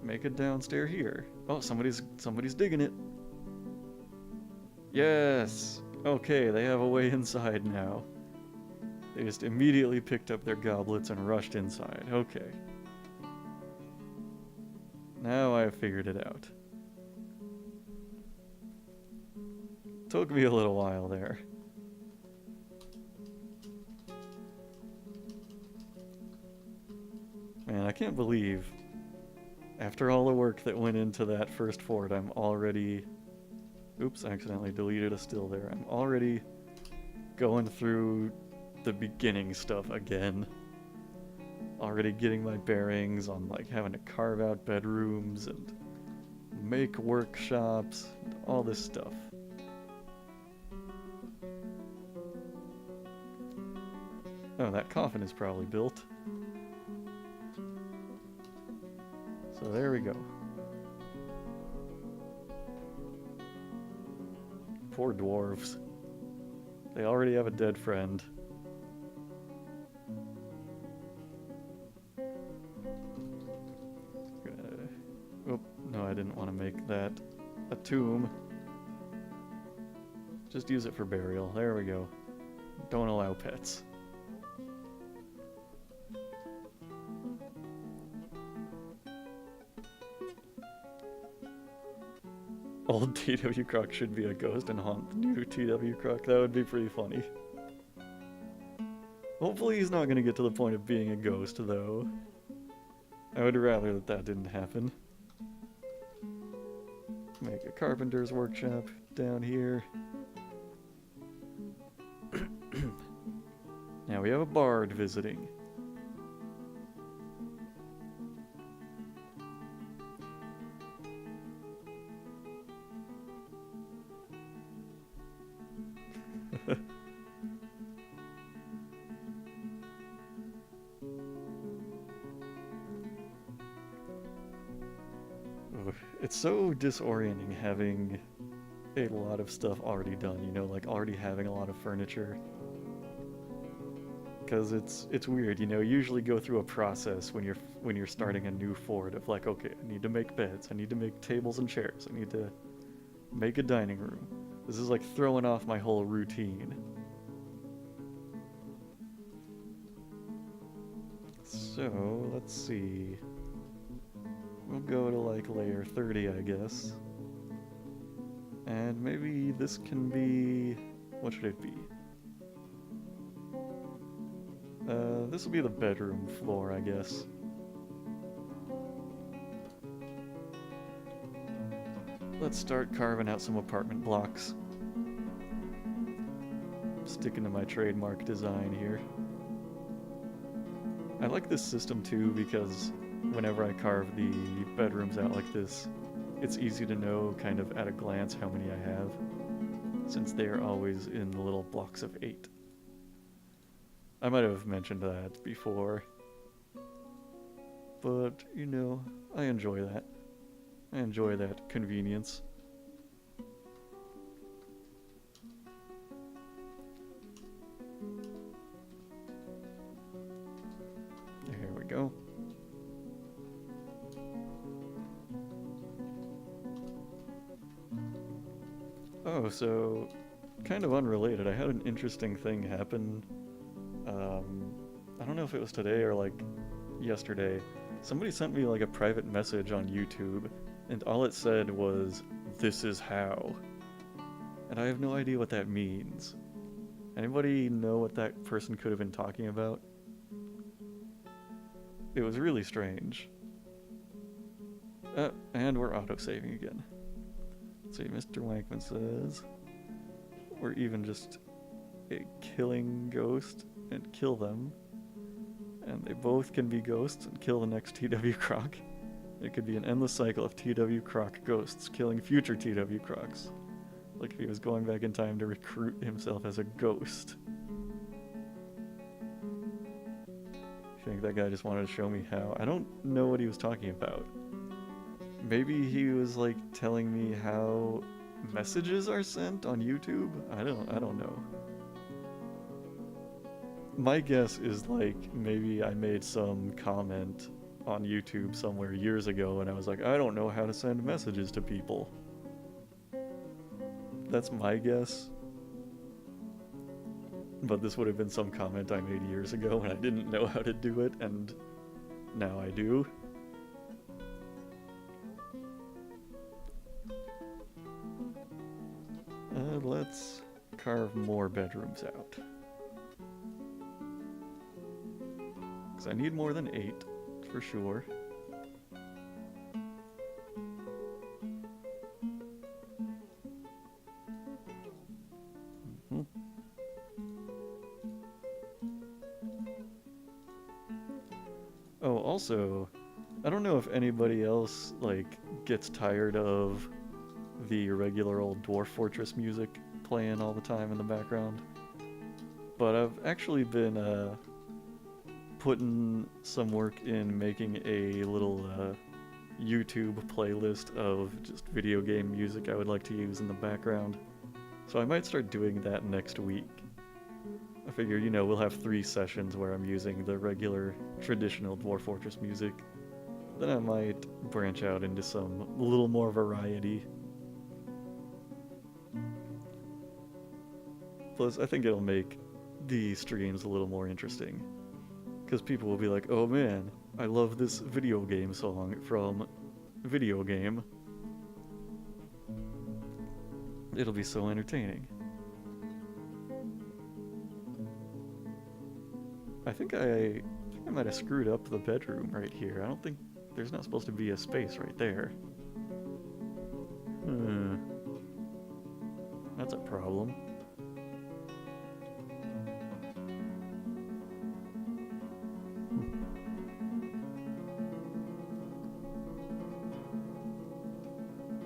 Make a downstairs here. Oh, somebody's digging it. Yes! Okay, they have a way inside now. They just immediately picked up their goblets and rushed inside. Okay. Now I've figured it out. Took me a little while there. Man, I can't believe, after all the work that went into that first fort, I'm already... Oops, I accidentally deleted a still there. I'm already going through the beginning stuff again. already getting my bearings on like having to carve out bedrooms and make workshops and all this stuff. Oh, that coffin is probably built. So there we go. Poor dwarves. They already have a dead friend. Oh, no, I didn't want to make that a tomb. Just use it for burial. There we go. Don't allow pets. Old TW Croc should be a ghost and haunt the new TW Croc. That would be pretty funny. Hopefully he's not going to get to the point of being a ghost, though. I would rather that that didn't happen. Make a carpenter's workshop down here. Now we have a bard visiting. It's so disorienting having a lot of stuff already done, you know, like already having a lot of furniture. Because it's weird, you know, you usually go through a process when you're starting a new fort of like, okay, I need to make beds, I need to make tables and chairs, I need to make a dining room. This is like throwing off my whole routine. So, let's see. We'll go to like layer 30, I guess. And maybe this can be... what should it be? This will be the bedroom floor, I guess. Let's start carving out some apartment blocks. Sticking to my trademark design here. I like this system too because whenever I carve the bedrooms out like this, it's easy to know kind of at a glance how many I have, since they are always in the little blocks of 8. I might have mentioned that before, but, you know, I enjoy that. I enjoy that convenience. There we go. Oh, so, kind of unrelated, I had an interesting thing happen. I don't know if it was today or like yesterday. Somebody sent me like a private message on YouTube, and all it said was, "This is how." And I have no idea what that means. Anybody know what that person could have been talking about? It was really strange. And we're autosaving again. Let's see, Mr. Wankman says, or even just a killing ghost and kill them. And they both can be ghosts and kill the next TW Croc. It could be an endless cycle of TW Croc ghosts killing future TW Crocs. Like if he was going back in time to recruit himself as a ghost. I think that guy just wanted to show me how. I don't know what he was talking about. Maybe he was like telling me how messages are sent on YouTube? I don't know. My guess is like maybe I made some comment on YouTube somewhere years ago and I was like, I don't know how to send messages to people. That's my guess. But this would have been some comment I made years ago and I didn't know how to do it, and now I do. Let's carve more bedrooms out. Because I need more than 8, for sure. also, I don't know if anybody else, like, gets tired of the regular old Dwarf Fortress music playing all the time in the background. But I've actually been putting some work in making a little YouTube playlist of just video game music I would like to use in the background. So I might start doing that next week. I figure, you know, we'll have 3 sessions where I'm using the regular traditional Dwarf Fortress music. Then I might branch out into some a little more variety. Plus, I think it'll make the streams a little more interesting. Because people will be like, oh man, I love this video game song from Video Game. It'll be so entertaining. I think I might have screwed up the bedroom right here. I don't think there's not supposed to be a space right there. That's a problem.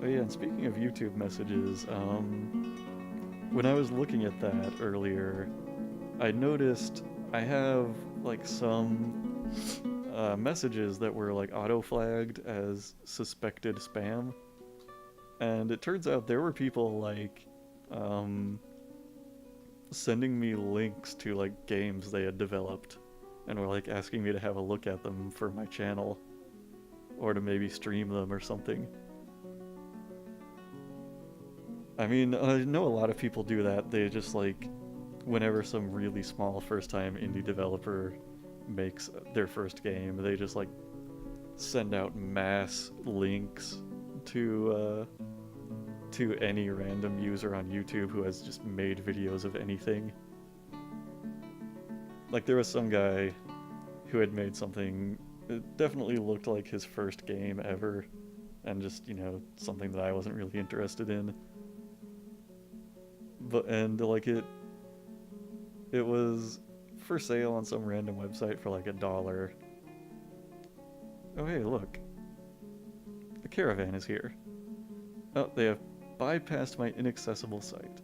Oh yeah, and speaking of YouTube messages, when I was looking at that earlier, I noticed I have like some messages that were like auto-flagged as suspected spam, and it turns out there were people like sending me links to like games they had developed and were like asking me to have a look at them for my channel or to maybe stream them or something. I mean, I know a lot of people do that. They just like, whenever some really small first-time indie developer makes their first game, they just like send out mass links to any random user on YouTube who has just made videos of anything. Like there was some guy who had made something that definitely looked like his first game ever, and just, you know, something that I wasn't really interested in. But like it was for sale on some random website for like $1. Oh hey, look. The caravan is here. Oh, they have bypassed my inaccessible site.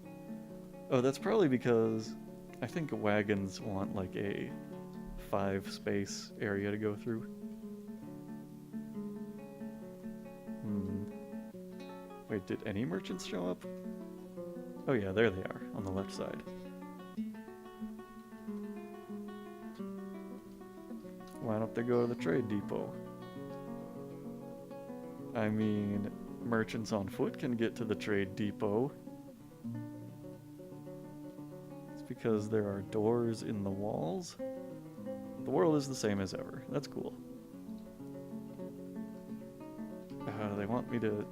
Oh, that's probably because I think wagons want like a 5-space area to go through. Wait, did any merchants show up? Oh yeah, there they are, on the left side. Why don't they go to the trade depot? I mean, merchants on foot can get to the trade depot. It's because there are doors in the walls. The world is the same as ever. That's cool. They want me to...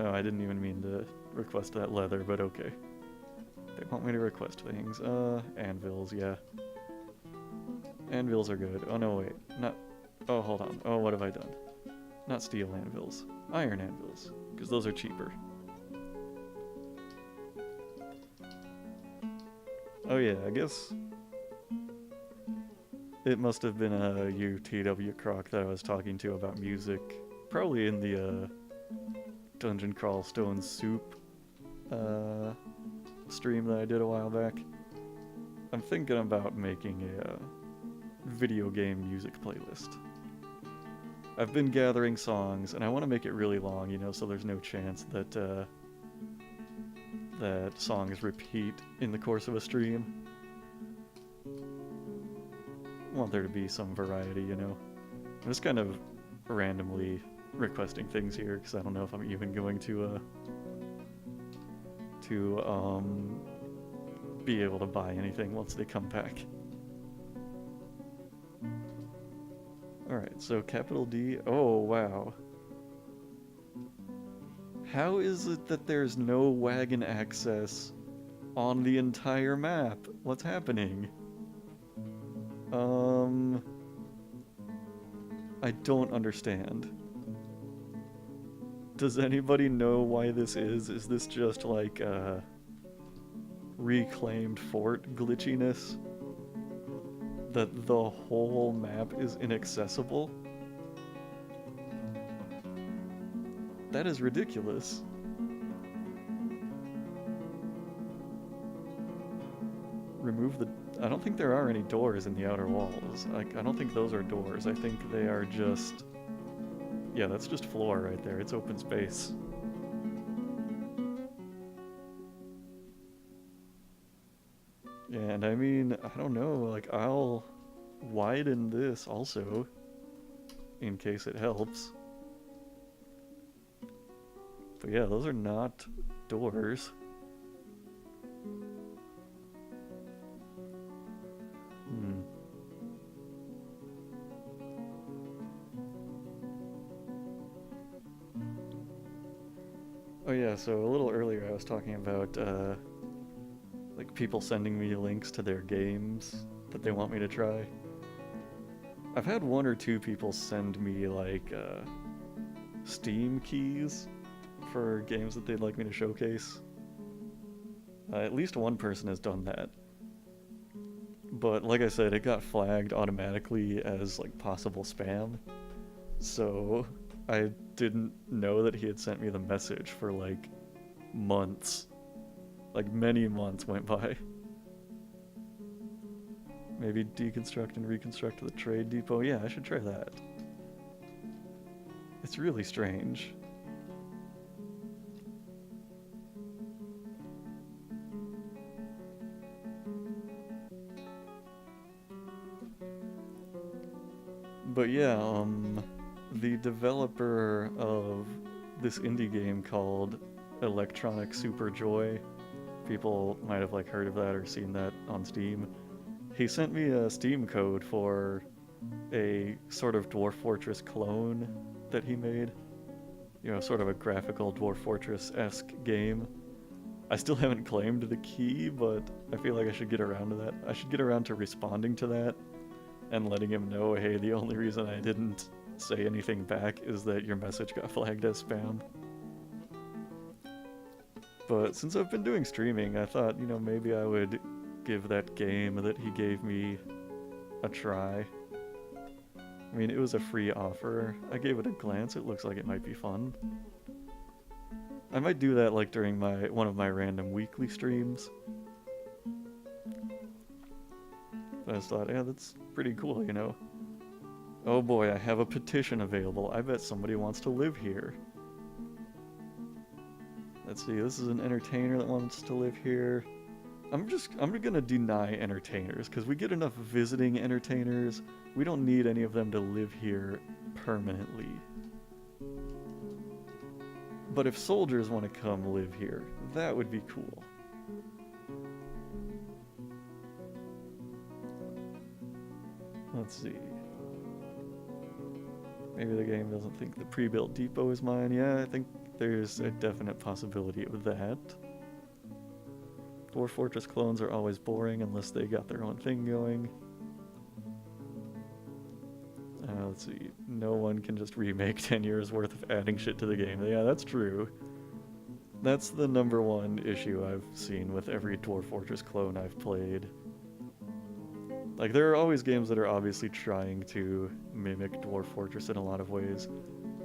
Oh, I didn't even mean to request that leather, but okay. They want me to request things. Anvils, yeah. Anvils are good. Oh no, wait. Not... Oh, hold on. Oh, what have I done? Not steel anvils. Iron anvils. Because those are cheaper. Oh yeah, I guess... It must have been a UTW Croc that I was talking to about music. Probably in the, Dungeon Crawl Stone Soup, stream that I did a while back. I'm thinking about making a, video game music playlist. I've been gathering songs, and I want to make it really long, you know, so there's no chance that, that songs repeat in the course of a stream. I want there to be some variety, you know. I'm just kind of randomly requesting things here, because I don't know if I'm even going to be able to buy anything once they come back. Alright, so capital D. Oh, wow. How is it that there's no wagon access on the entire map? What's happening? I don't understand. Does anybody know why this is? Is this just like, reclaimed fort glitchiness? That the whole map is inaccessible? That is ridiculous. Remove the... I don't think there are any doors in the outer walls. I don't think those are doors. I think they are just... Yeah, that's just floor right there. It's open space. And I mean, I don't know, like, I'll widen this also, in case it helps. But yeah, those are not doors. Oh yeah, so a little earlier I was talking about, like, people sending me links to their games that they want me to try. I've had one or two people send me, like, Steam keys for games that they'd like me to showcase. At least one person has done that. But like I said, it got flagged automatically as, like, possible spam. So I didn't know that he had sent me the message for, like, months. Like, many months went by. Maybe deconstruct and reconstruct the trade depot. Yeah, I should try that. It's really strange. But yeah, the developer of this indie game called Electronic Super Joy, people might have, like, heard of that or seen that on Steam. He sent me a Steam code for a sort of Dwarf Fortress clone that he made. You know, sort of a graphical Dwarf Fortress-esque game. I still haven't claimed the key, but I feel like I should get around to that. I should get around to responding to that and letting him know, hey, the only reason I didn't say anything back is that your message got flagged as spam. But since I've been doing streaming, I thought, you know, maybe I would give that game that he gave me a try. I mean, it was a free offer. I gave it a glance. It looks like it might be fun. I might do that, like, during one of my random weekly streams. But I just thought, yeah, that's pretty cool, you know? Oh boy, I have a petition available. I bet somebody wants to live here. Let's see, this is an entertainer that wants to live here. I'm gonna deny entertainers, because we get enough visiting entertainers. We don't need any of them to live here permanently. But if soldiers want to come live here, that would be cool. Let's see. Maybe the game doesn't think the pre-built depot is mine. Yeah, I think there's a definite possibility of that. Dwarf Fortress clones are always boring unless they got their own thing going. Let's see. No one can just remake 10 years worth of adding shit to the game. Yeah, that's true. That's the number one issue I've seen with every Dwarf Fortress clone I've played. Like, there are always games that are obviously trying to mimic Dwarf Fortress in a lot of ways.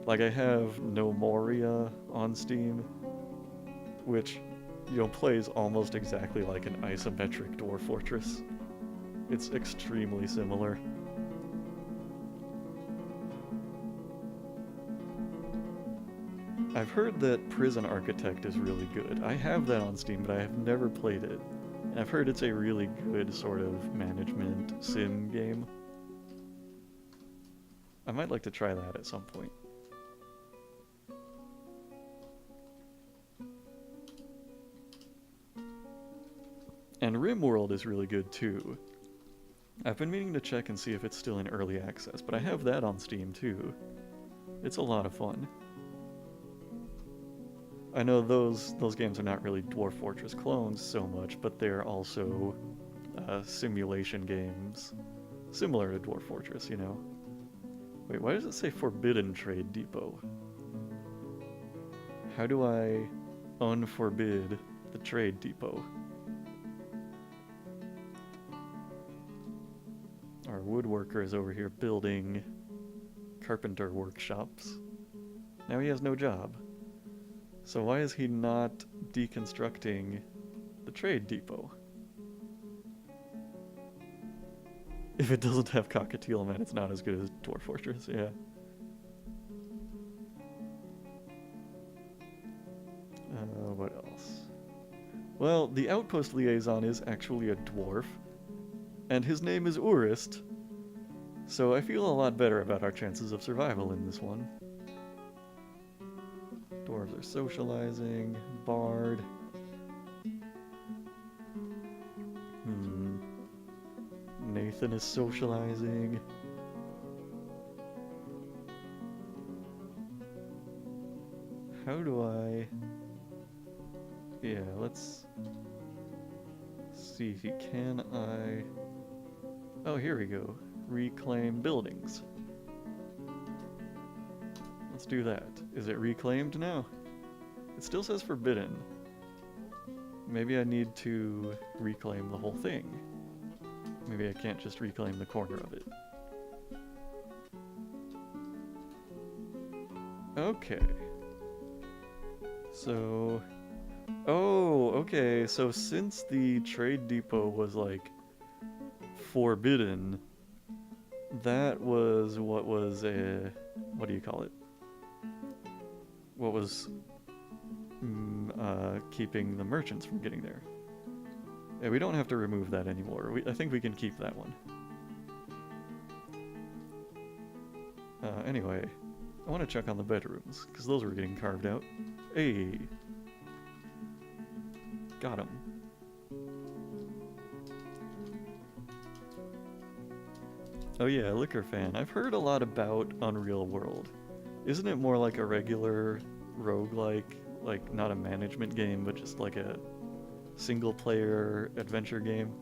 Like, I have No Moria on Steam, which, you know, plays almost exactly like an isometric Dwarf Fortress. It's extremely similar. I've heard that Prison Architect is really good. I have that on Steam, but I have never played it. And I've heard it's a really good sort of management sim game. I might like to try that at some point. And RimWorld is really good too. I've been meaning to check and see if it's still in early access, but I have that on Steam too. It's a lot of fun. I know those games are not really Dwarf Fortress clones so much, but they're also simulation games similar to Dwarf Fortress, you know? Wait, why does it say Forbidden Trade Depot? How do I unforbid the Trade Depot? Our woodworker is over here building carpenter workshops. Now he has no job. So why is he not deconstructing the trade depot? If it doesn't have Cockatiel, man, it's not as good as Dwarf Fortress, yeah. What else? Well, the outpost liaison is actually a dwarf, and his name is Urist, so I feel a lot better about our chances of survival in this one. Dwarves are socializing, Bard. Nathan is socializing. How do I... Yeah, let's see. Can I... Oh, here we go. Reclaim buildings. Let's do that. Is it reclaimed now? It still says forbidden. Maybe I need to reclaim the whole thing. Maybe I can't just reclaim the corner of it. Okay. So... Oh, okay, so since the trade depot was, like, forbidden, that was what was what do you call it? What was keeping the merchants from getting there. Yeah, we don't have to remove that anymore. I think we can keep that one. Anyway, I want to check on the bedrooms, because those were getting carved out. Hey! Got him. Oh yeah, Liquor Fan. I've heard a lot about Unreal World. Isn't it more like a regular roguelike, like not a management game, but just like a single-player adventure game?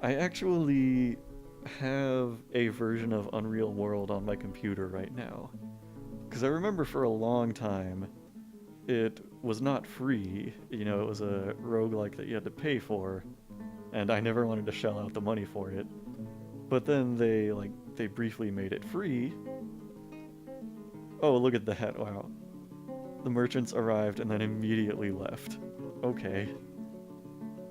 I actually have a version of Unreal World on my computer right now. Because I remember for a long time, it was not free. You know, it was a roguelike that you had to pay for, and I never wanted to shell out the money for it. But then they briefly made it free. Oh, look at that, wow. The merchants arrived and then immediately left. Okay.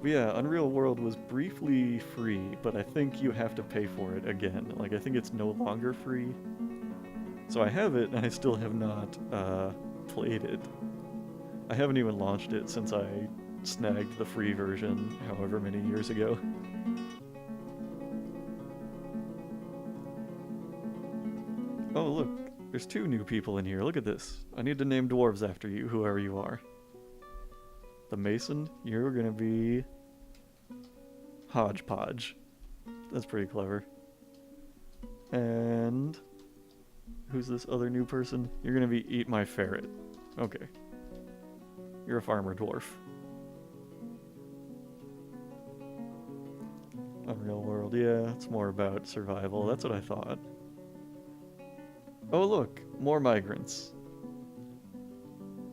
But yeah, Unreal World was briefly free, but I think you have to pay for it again. Like, I think it's no longer free. So I have it, and I still have not played it. I haven't even launched it since I snagged the free version however many years ago. Oh look, there's 2 new people in here, look at this. I need to name dwarves after you, whoever you are. The Mason, you're gonna be... Hodgepodge. That's pretty clever. And... who's this other new person? You're gonna be Eat My Ferret. Okay. You're a farmer dwarf. Unreal World, yeah, it's more about survival. That's what I thought. Oh look, more migrants.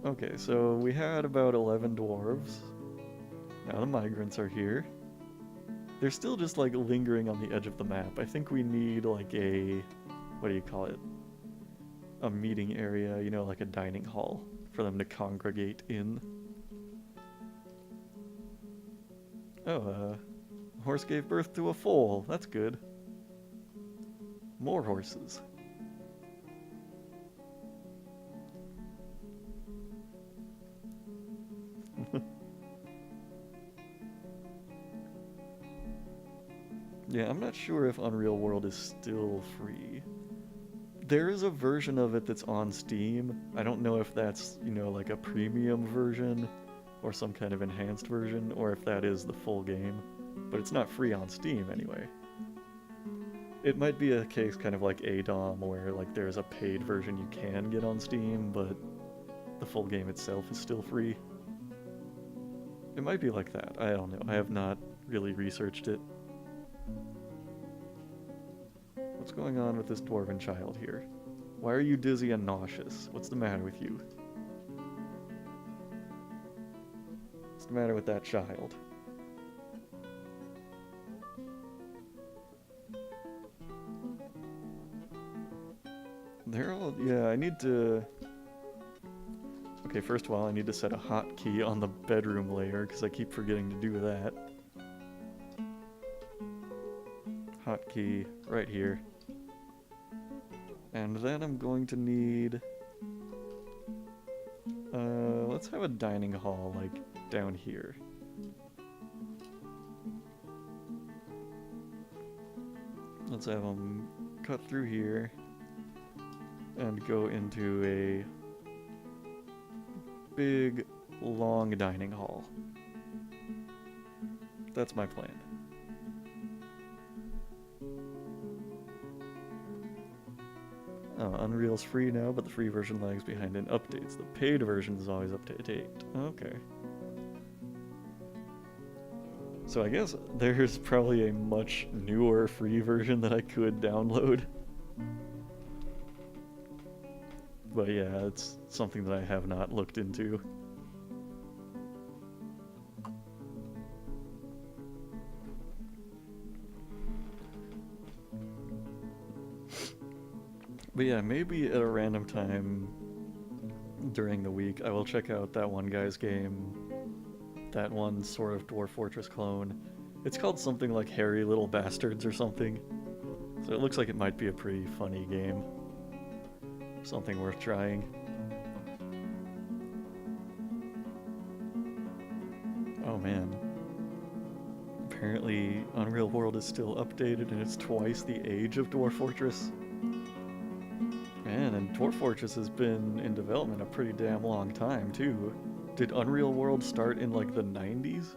Okay, so we had about 11 dwarves. Now the migrants are here. They're still just like lingering on the edge of the map. I think we need like a... what do you call it? A meeting area, you know, like a dining hall for them to congregate in. Oh, a horse gave birth to a foal. That's good. More horses. Yeah, I'm not sure if Unreal World is still free. There is a version of it that's on Steam. I don't know if that's, you know, like a premium version or some kind of enhanced version, or if that is the full game. But it's not free on Steam anyway. It might be a case kind of like ADOM, where like there's a paid version you can get on Steam, but the full game itself is still free. It might be like that. I don't know. I have not really researched it. What's going on with this dwarven child here? Why are you dizzy and nauseous? What's the matter with you? What's the matter with that child? They're all... yeah, I need to Okay, first of all, I need to set a hotkey on the bedroom layer because I keep forgetting to do that. Hotkey right here. And then I'm going to need... let's have a dining hall, like, down here. Let's have them cut through here and go into a big, long dining hall. That's my plan. Oh, Unreal's free now, but the free version lags behind in updates. The paid version is always up to date. Okay. So I guess there's probably a much newer free version that I could download. But yeah, it's something that I have not looked into. But yeah, maybe at a random time during the week, I will check out that one guy's game, that one sort of Dwarf Fortress clone. It's called something like Hairy Little Bastards or something. So it looks like it might be a pretty funny game. Something worth trying. Oh man. Apparently Unreal World is still updated and it's twice the age of Dwarf Fortress. Man, and Dwarf Fortress has been in development a pretty damn long time, too. Did Unreal World start in, like, the 90s?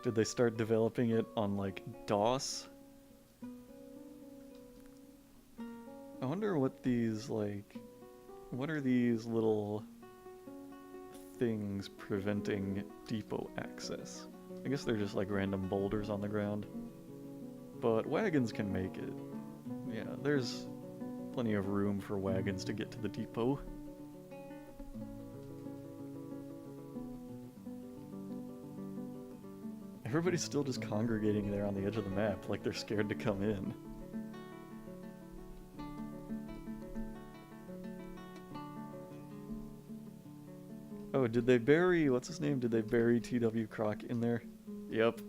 Did they start developing it on, like, DOS? I wonder what these, like... What are these little things preventing depot access? I guess they're just, like, random boulders on the ground. But wagons can make it. Yeah, there's plenty of room for wagons to get to the depot. Everybody's still just congregating there on the edge of the map, like they're scared to come in. Oh, did they bury... what's his name? Did they bury T.W. Croc in there? Yep.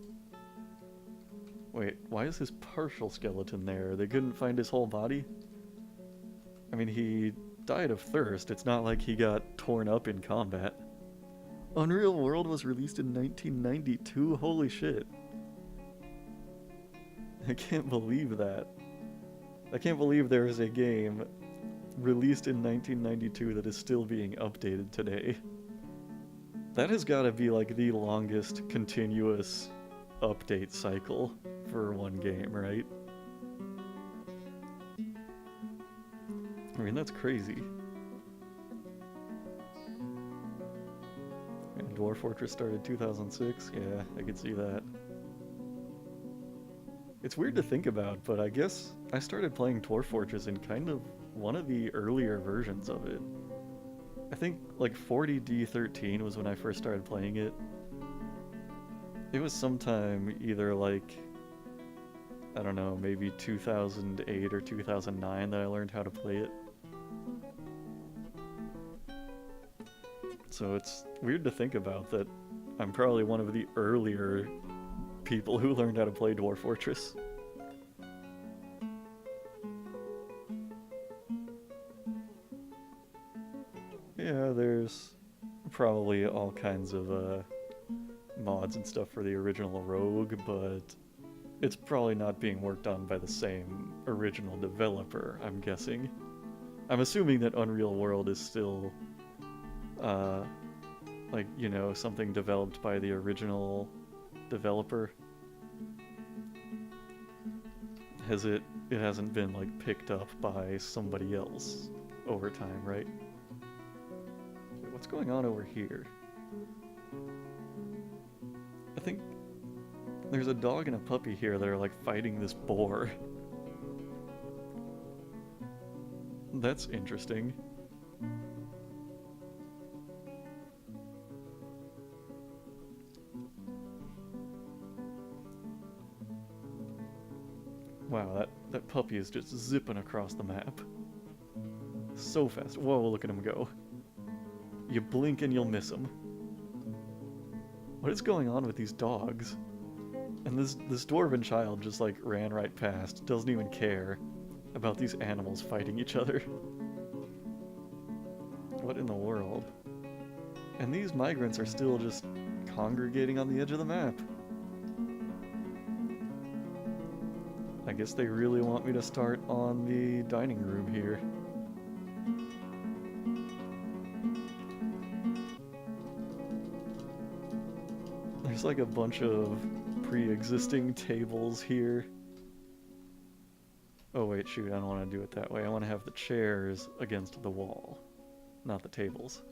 Wait, why is his partial skeleton there? They couldn't find his whole body? I mean, he died of thirst. It's not like he got torn up in combat. Unreal World was released in 1992? Holy shit. I can't believe that. I can't believe there is a game released in 1992 that is still being updated today. That has got to be like the longest continuous update cycle for one game, right? I mean, that's crazy. And Dwarf Fortress started 2006? Yeah, I could see that. It's weird to think about, but I guess I started playing Dwarf Fortress in kind of one of the earlier versions of it. I think like 40D13 was when I first started playing it. It was sometime either like, I don't know, maybe 2008 or 2009 that I learned how to play it. So it's weird to think about that I'm probably one of the earlier people who learned how to play Dwarf Fortress. Yeah, there's probably all kinds of mods and stuff for the original Rogue, but it's probably not being worked on by the same original developer, I'm guessing. I'm assuming that Unreal World is still, like, you know, something developed by the original developer. It hasn't been, like, picked up by somebody else over time, right? Wait, what's going on over here? I think there's a dog and a puppy here that are, like, fighting this boar. That's interesting. Wow, that puppy is just zipping across the map. so fast. Whoa, look at him go. You blink and you'll miss him. What is going on with these dogs? And this dwarven child just like ran right past, doesn't even care about these animals fighting each other. What in the world? And these migrants are still just congregating on the edge of the map. I guess they really want me to start on the dining room here. There's like a bunch of pre-existing tables here. Oh wait, shoot, I don't want to do it that way. I want to have the chairs against the wall, not the tables.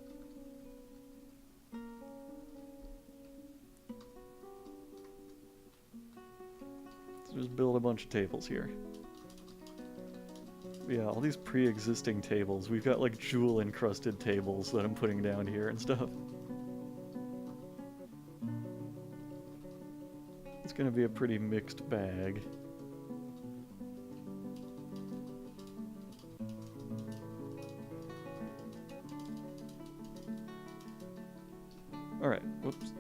So just build a bunch of tables here. Yeah, all these pre-existing tables. We've got like jewel-encrusted tables that I'm putting down here and stuff. It's gonna be a pretty mixed bag. Alright, whoops.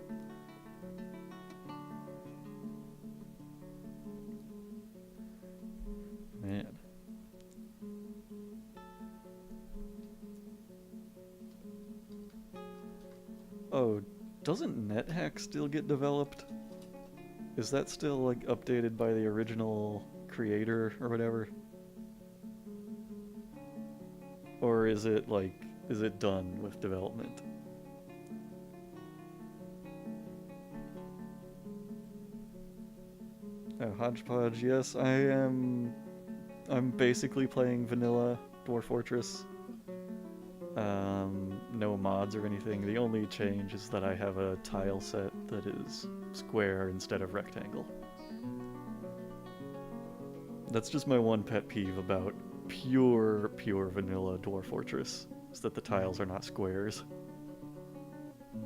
Man. Oh, doesn't NetHack still get developed? Is that still like updated by the original creator or whatever? Or is it like, is it done with development? Oh, Hodgepodge, yes, I'm basically playing vanilla Dwarf Fortress. No mods or anything. The only change is that I have a tile set that is square instead of rectangle. That's just my one pet peeve about pure vanilla Dwarf Fortress, is that the tiles are not squares.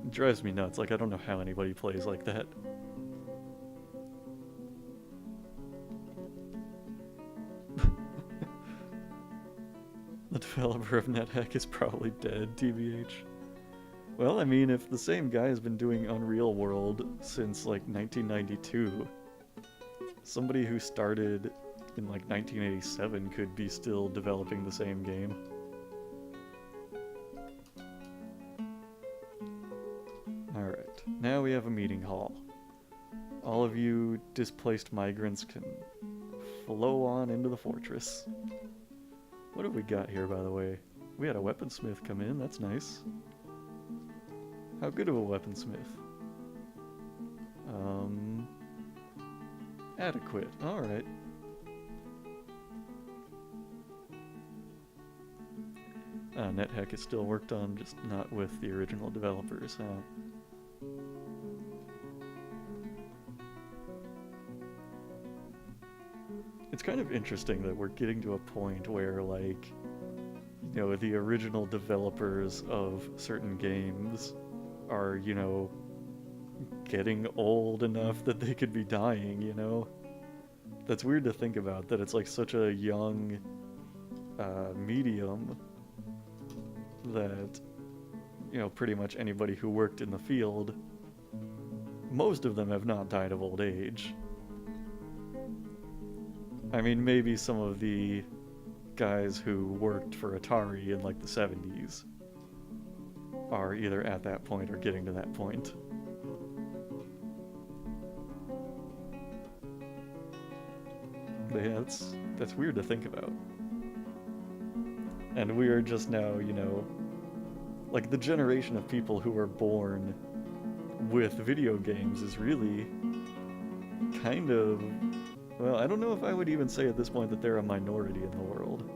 It drives me nuts, like I don't know how anybody plays like that. The developer of NetHack is probably dead, TBH. Well, I mean, if the same guy has been doing Unreal World since like 1992, somebody who started in like 1987 could be still developing the same game. Alright, now we have a meeting hall. All of you displaced migrants can flow on into the fortress. What have we got here, by the way? We had a weaponsmith come in, that's nice. How good of a weaponsmith? Adequate, alright. NetHack is still worked on, just not with the original developers, huh? It's kind of interesting that we're getting to a point where, like, you know, the original developers of certain games are, you know, getting old enough that they could be dying, you know? That's weird to think about, that it's like such a young medium that, you know, pretty much anybody who worked in the field, most of them have not died of old age. I mean, maybe some of the guys who worked for Atari in like the 70s are either at that point or getting to that point. But yeah, that's weird to think about. And we are just now, you know, like the generation of people who were born with video games is really kind of, well, I don't know if I would even say at this point that they're a minority in the world.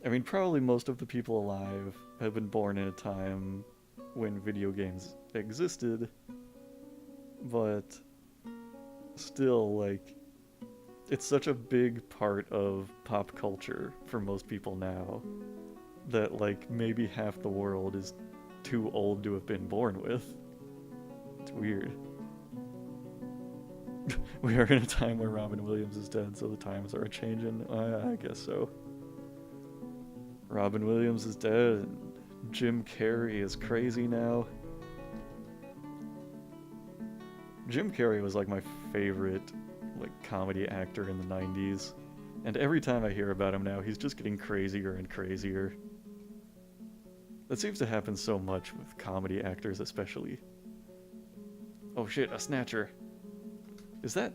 I mean, probably most of the people alive have been born in a time when video games existed, but still, like, it's such a big part of pop culture for most people now that, like, maybe half the world is too old to have been born with. It's weird. We are in a time where Robin Williams is dead, so the times are changing. I guess so. Robin Williams is dead, and Jim Carrey is crazy now. Jim Carrey was like my favorite like comedy actor in the 90s. And every time I hear about him now, he's just getting crazier and crazier. That seems to happen so much with comedy actors especially. Oh shit, a snatcher. Is that...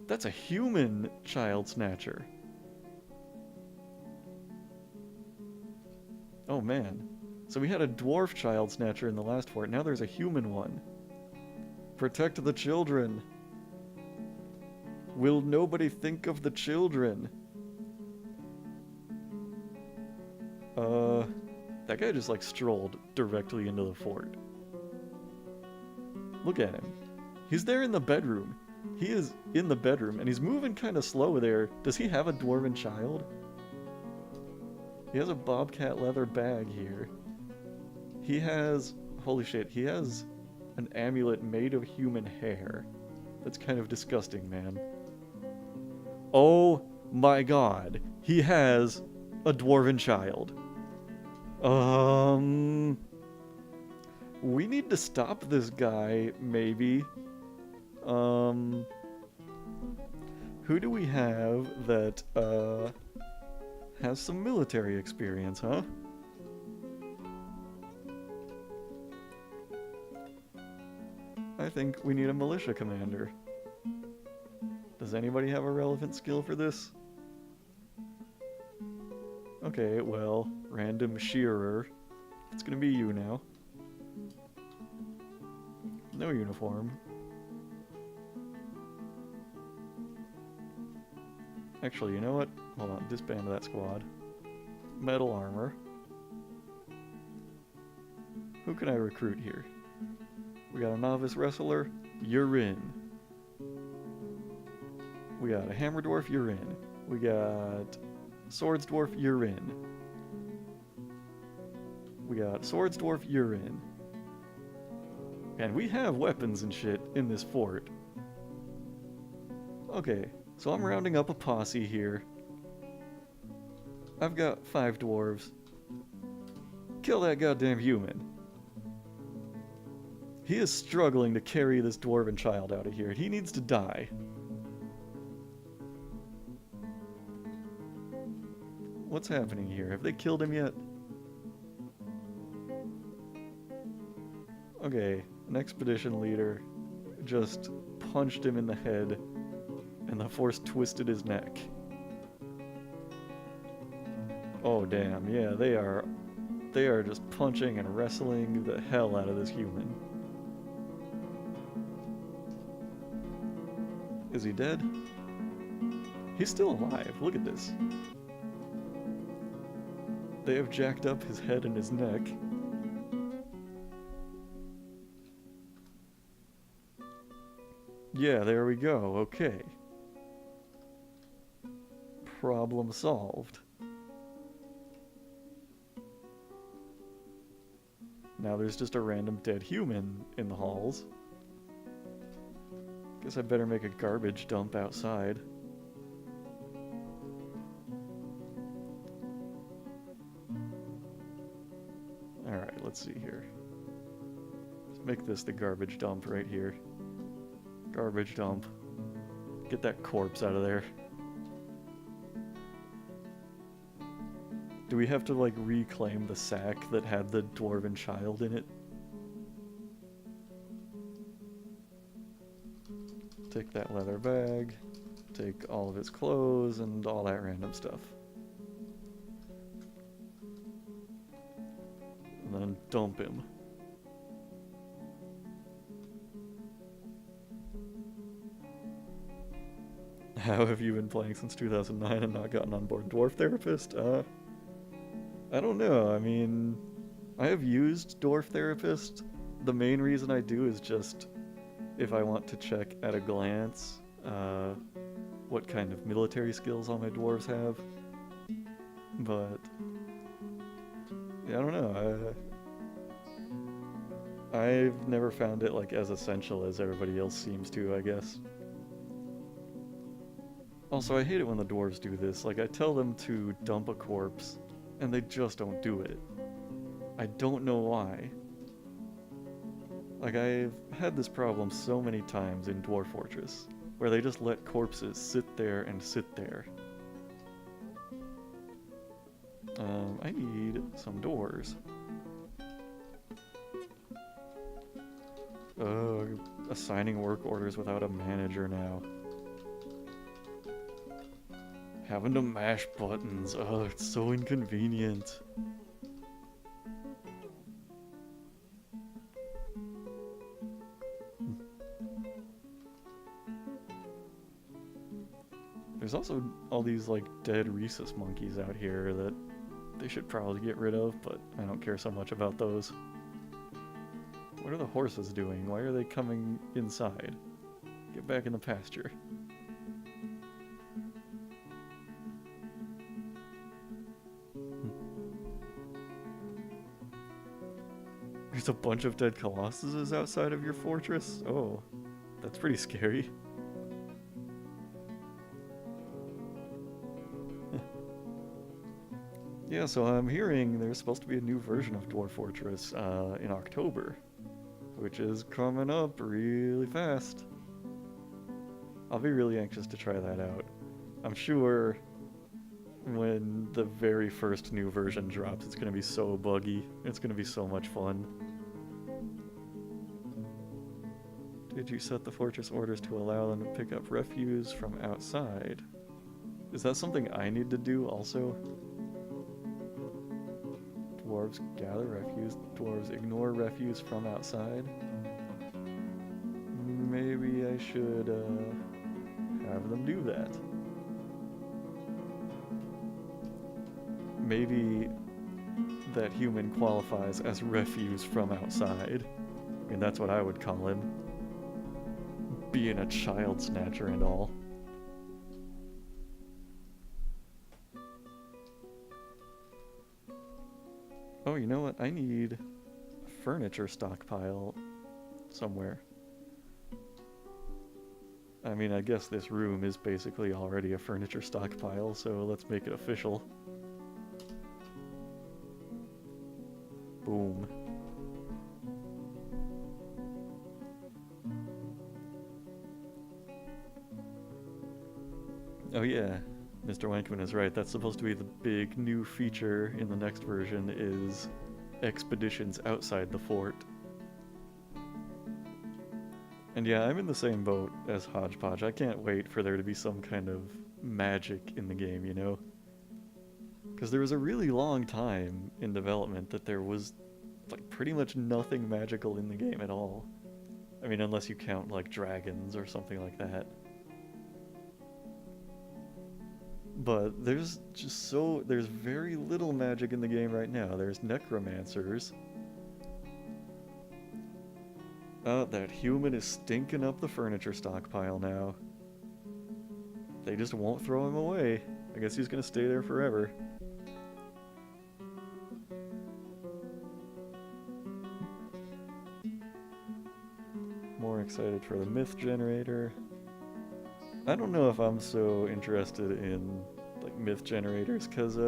That's a human child snatcher. Oh man. So we had a dwarf child snatcher in the last fort, now there's a human one. Protect the children. Will nobody think of the children? That guy just like strolled directly into the fort. Look at him. He's there in the bedroom. He is in the bedroom and he's moving kind of slow there. Does he have a dwarven child? He has a bobcat leather bag here. He has... Holy shit, he has an amulet made of human hair. That's kind of disgusting, man. Oh my god. He has a dwarven child. We need to stop this guy, maybe. Who do we have that, has some military experience, huh? I think we need a militia commander. Does anybody have a relevant skill for this? Okay, well, random shearer. It's gonna be you now. No uniform. Actually, you know what? Hold on, disband that squad. Metal armor. Who can I recruit here? We got a novice wrestler. You're in. We got a hammer dwarf. You're in. We got swords dwarf. You're in. We got swords dwarf. You're in. And we have weapons and shit in this fort. Okay, so I'm rounding up a posse here. I've got 5 dwarves. Kill that goddamn human. He is struggling to carry this dwarven child out of here. He needs to die. What's happening here? Have they killed him yet? Okay, an expedition leader just punched him in the head, and the force twisted his neck. Oh damn, yeah, they are just punching and wrestling the hell out of this human. Is he dead? He's still alive, look at this. They have jacked up his head and his neck. Yeah, there we go, okay. Problem solved. Now there's just a random dead human in the halls. Guess I better make a garbage dump outside. Alright, let's see here. Let's make this the garbage dump right here. Garbage dump. Get that corpse out of there. Do we have to, like, reclaim the sack that had the dwarven child in it? Take that leather bag. Take all of his clothes and all that random stuff. And then dump him. How have you been playing since 2009 and not gotten on board Dwarf Therapist? I don't know. I mean, I have used Dwarf Therapist. The main reason I do is just if I want to check at a glance what kind of military skills all my dwarves have. But yeah, I don't know. I've never found it like as essential as everybody else seems to, I guess. Also, I hate it when the dwarves do this. Like, I tell them to dump a corpse, and they just don't do it. I don't know why. Like, I've had this problem so many times in Dwarf Fortress, where they just let corpses sit there and sit there. I need some doors. Assigning work orders without a manager now. Having to mash buttons. Oh, it's so inconvenient. There's also all these, like, dead rhesus monkeys out here that they should probably get rid of, but I don't care so much about those. What are the horses doing? Why are they coming inside? Get back in the pasture. There's a bunch of dead colossuses outside of your fortress? Oh, that's pretty scary. Yeah, so I'm hearing there's supposed to be a new version of Dwarf Fortress in October, which is coming up really fast. I'll be really anxious to try that out. I'm sure when the very first new version drops, it's going to be so buggy. It's going to be so much fun. Did you set the fortress orders to allow them to pick up refuse from outside? Is that something I need to do also? Dwarves gather refuse. Dwarves ignore refuse from outside. Maybe I should have them do that. Maybe that human qualifies as refuse from outside. I mean, that's what I would call him. Being a child snatcher and all. Oh, you know what? I need a furniture stockpile somewhere. I mean, I guess this room is basically already a furniture stockpile, so let's make it official. Boom. Oh yeah, Mr. Wankman is right. That's supposed to be the big new feature in the next version is expeditions outside the fort. And yeah, I'm in the same boat as Hodgepodge. I can't wait for there to be some kind of magic in the game, you know? Because there was a really long time in development that there was like pretty much nothing magical in the game at all. I mean, unless you count like dragons or something like that. But there's very little magic in the game right now. There's necromancers. Oh, that human is stinking up the furniture stockpile now. They just won't throw him away. I guess he's gonna stay there forever. More excited for the myth generator. I don't know if I'm so interested in like myth generators, because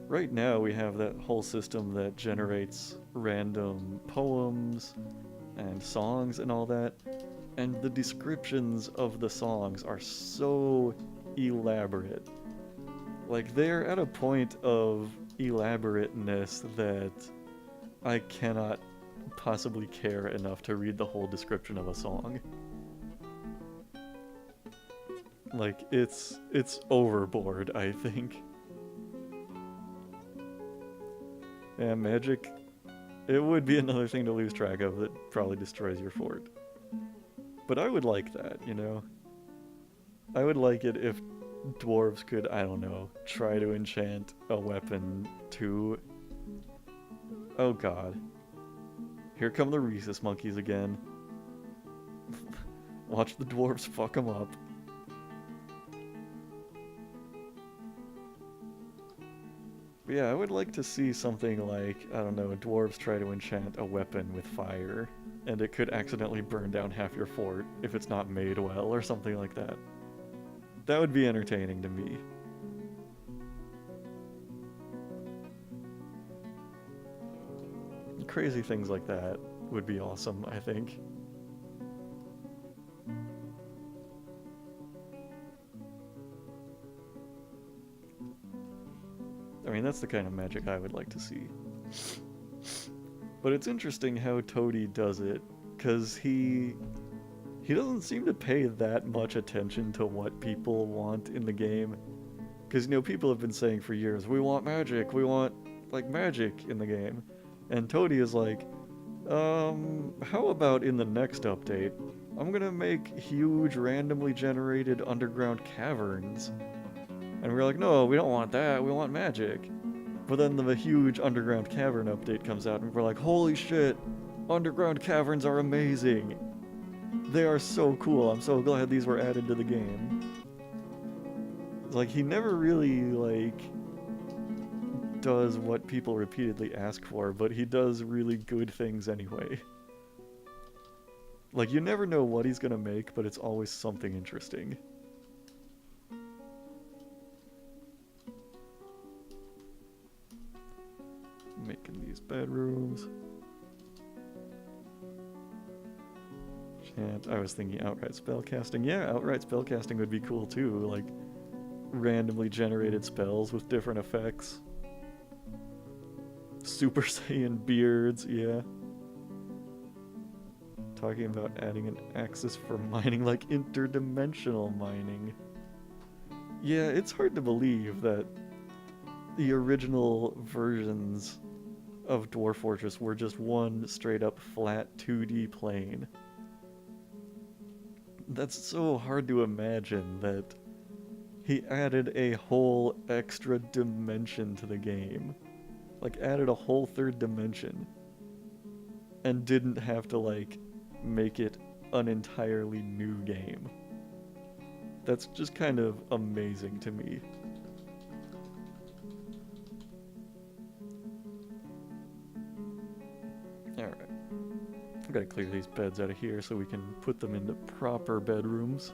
right now we have that whole system that generates random poems and songs and all that, and the descriptions of the songs are so elaborate. Like, they're at a point of elaborateness that I cannot possibly care enough to read the whole description of a song. Like, it's overboard, I think. Yeah, magic, it would be another thing to lose track of that probably destroys your fort. But I would like that, you know? I would like it if dwarves could, I don't know, try to enchant a weapon to... Oh god. Here come the rhesus monkeys again. Watch the dwarves fuck them up. But yeah, I would like to see something like, I don't know, dwarves try to enchant a weapon with fire, and it could accidentally burn down half your fort if it's not made well, or something like that. That would be entertaining to me. Crazy things like that would be awesome, I think. I mean, that's the kind of magic I would like to see. But it's interesting how Toady does it, because he doesn't seem to pay that much attention to what people want in the game. Because, you know, people have been saying for years, we want magic, we want, like, magic in the game. And Toady is like, how about in the next update, I'm gonna make huge randomly generated underground caverns. And we're like, no, we don't want that, we want magic. But then the huge underground cavern update comes out and we're like, holy shit, underground caverns are amazing. They are so cool, I'm so glad these were added to the game. It's like, he never really, like, does what people repeatedly ask for, but he does really good things anyway. Like, you never know what he's gonna make, but it's always something interesting. Making these bedrooms. And I was thinking outright spellcasting. Yeah, outright spellcasting would be cool too, like randomly generated spells with different effects. Super Saiyan beards, yeah. Talking about adding an axis for mining, like interdimensional mining. Yeah, it's hard to believe that the original versions of Dwarf Fortress were just one straight up flat 2D plane. That's so hard to imagine that he added a whole extra dimension to the game. Like, added a whole third dimension. And didn't have to, like, make it an entirely new game. That's just kind of amazing to me. Alright. I've got to clear these beds out of here so we can put them into proper bedrooms.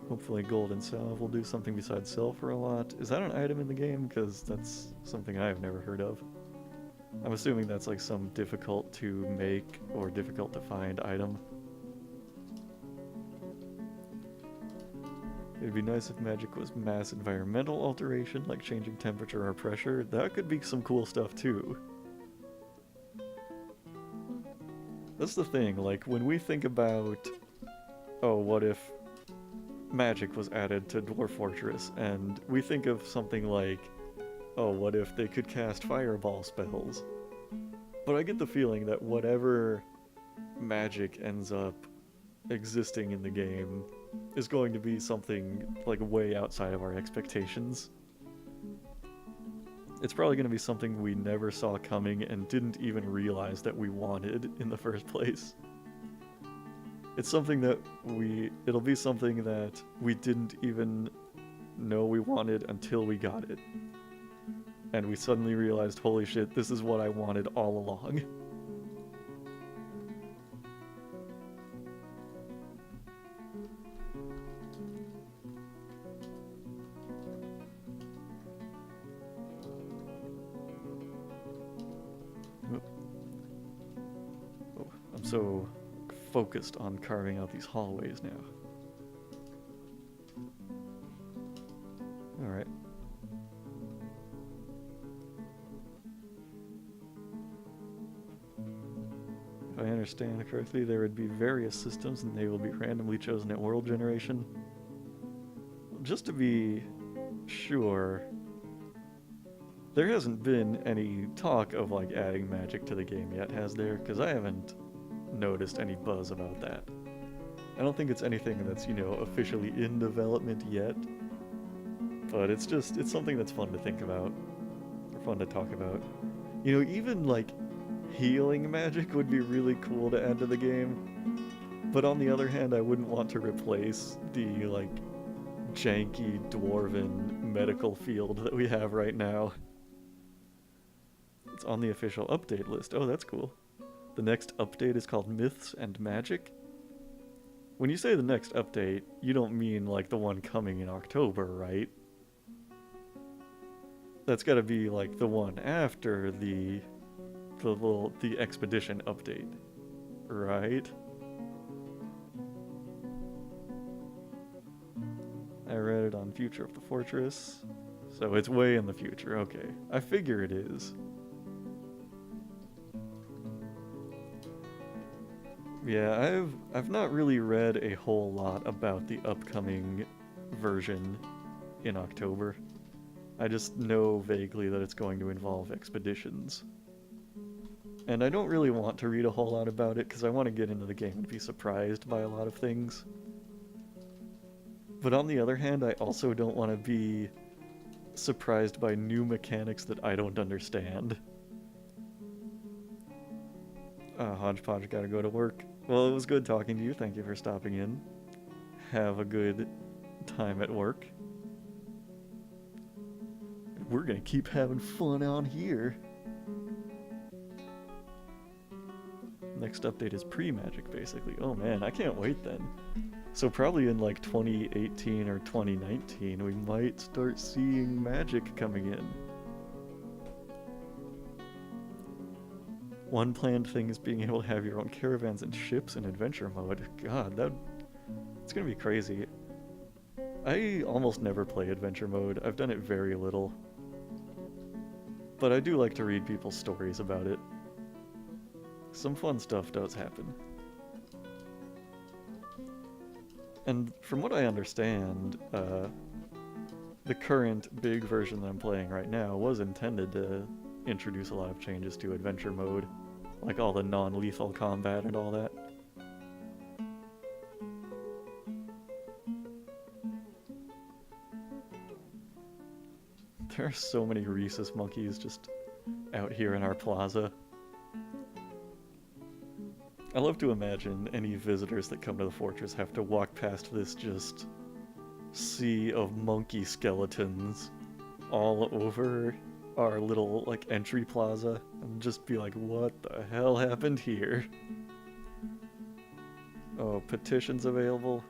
Hopefully gold and salve will do something besides sell for a lot. Is that an item in the game? Because that's something I've never heard of. I'm assuming that's like some difficult to make or difficult to find item. It'd be nice if magic was mass environmental alteration, like changing temperature or pressure. That could be some cool stuff too. That's the thing, like when we think about, oh, what if magic was added to Dwarf Fortress, and we think of something like, oh, what if they could cast fireball spells? But I get the feeling that whatever magic ends up existing in the game is going to be something like way outside of our expectations. It's probably going to be something we never saw coming and didn't even realize that we wanted in the first place. It's something that it'll be something that we didn't even know we wanted until we got it. And we suddenly realized, holy shit, this is what I wanted all along. Oh, I'm so focused on carving out these hallways now. Alright. If I understand correctly, there would be various systems and they will be randomly chosen at world generation. Just to be sure, there hasn't been any talk of like adding magic to the game yet, has there? Because I haven't noticed any buzz about that. I don't think it's anything that's, you know, officially in development yet, but it's something that's fun to think about, or fun to talk about. You know, even like healing magic would be really cool to add to the game, but on the other hand, I wouldn't want to replace the like janky dwarven medical field that we have right now. It's on the official update list. Oh, that's cool. The next update is called Myths and Magic. When you say the next update, you don't mean like the one coming in October, right? That's gotta be like the one after the expedition update, right? I read it on Future of the Fortress, so it's way in the future. Okay, I figure it is. Yeah, I've not really read a whole lot about the upcoming version in October. I just know vaguely that it's going to involve expeditions. And I don't really want to read a whole lot about it because I want to get into the game and be surprised by a lot of things. But on the other hand, I also don't want to be surprised by new mechanics that I don't understand. Hodgepodge gotta go to work. Well, it was good talking to you. Thank you for stopping in. Have a good time at work. We're gonna keep having fun on here. Next update is pre-magic, basically. Oh man, I can't wait then. So probably in like 2018 or 2019, we might start seeing magic coming in. One planned thing is being able to have your own caravans and ships in adventure mode. God, it's gonna be crazy. I almost never play adventure mode. I've done it very little. But I do like to read people's stories about it. Some fun stuff does happen. And from what I understand, the current big version that I'm playing right now was intended to introduce a lot of changes to adventure mode, like all the non-lethal combat and all that. There are so many rhesus monkeys just out here in our plaza. I love to imagine any visitors that come to the fortress have to walk past this just sea of monkey skeletons all over our little like entry plaza and just be like, what the hell happened here? Oh, petitions available?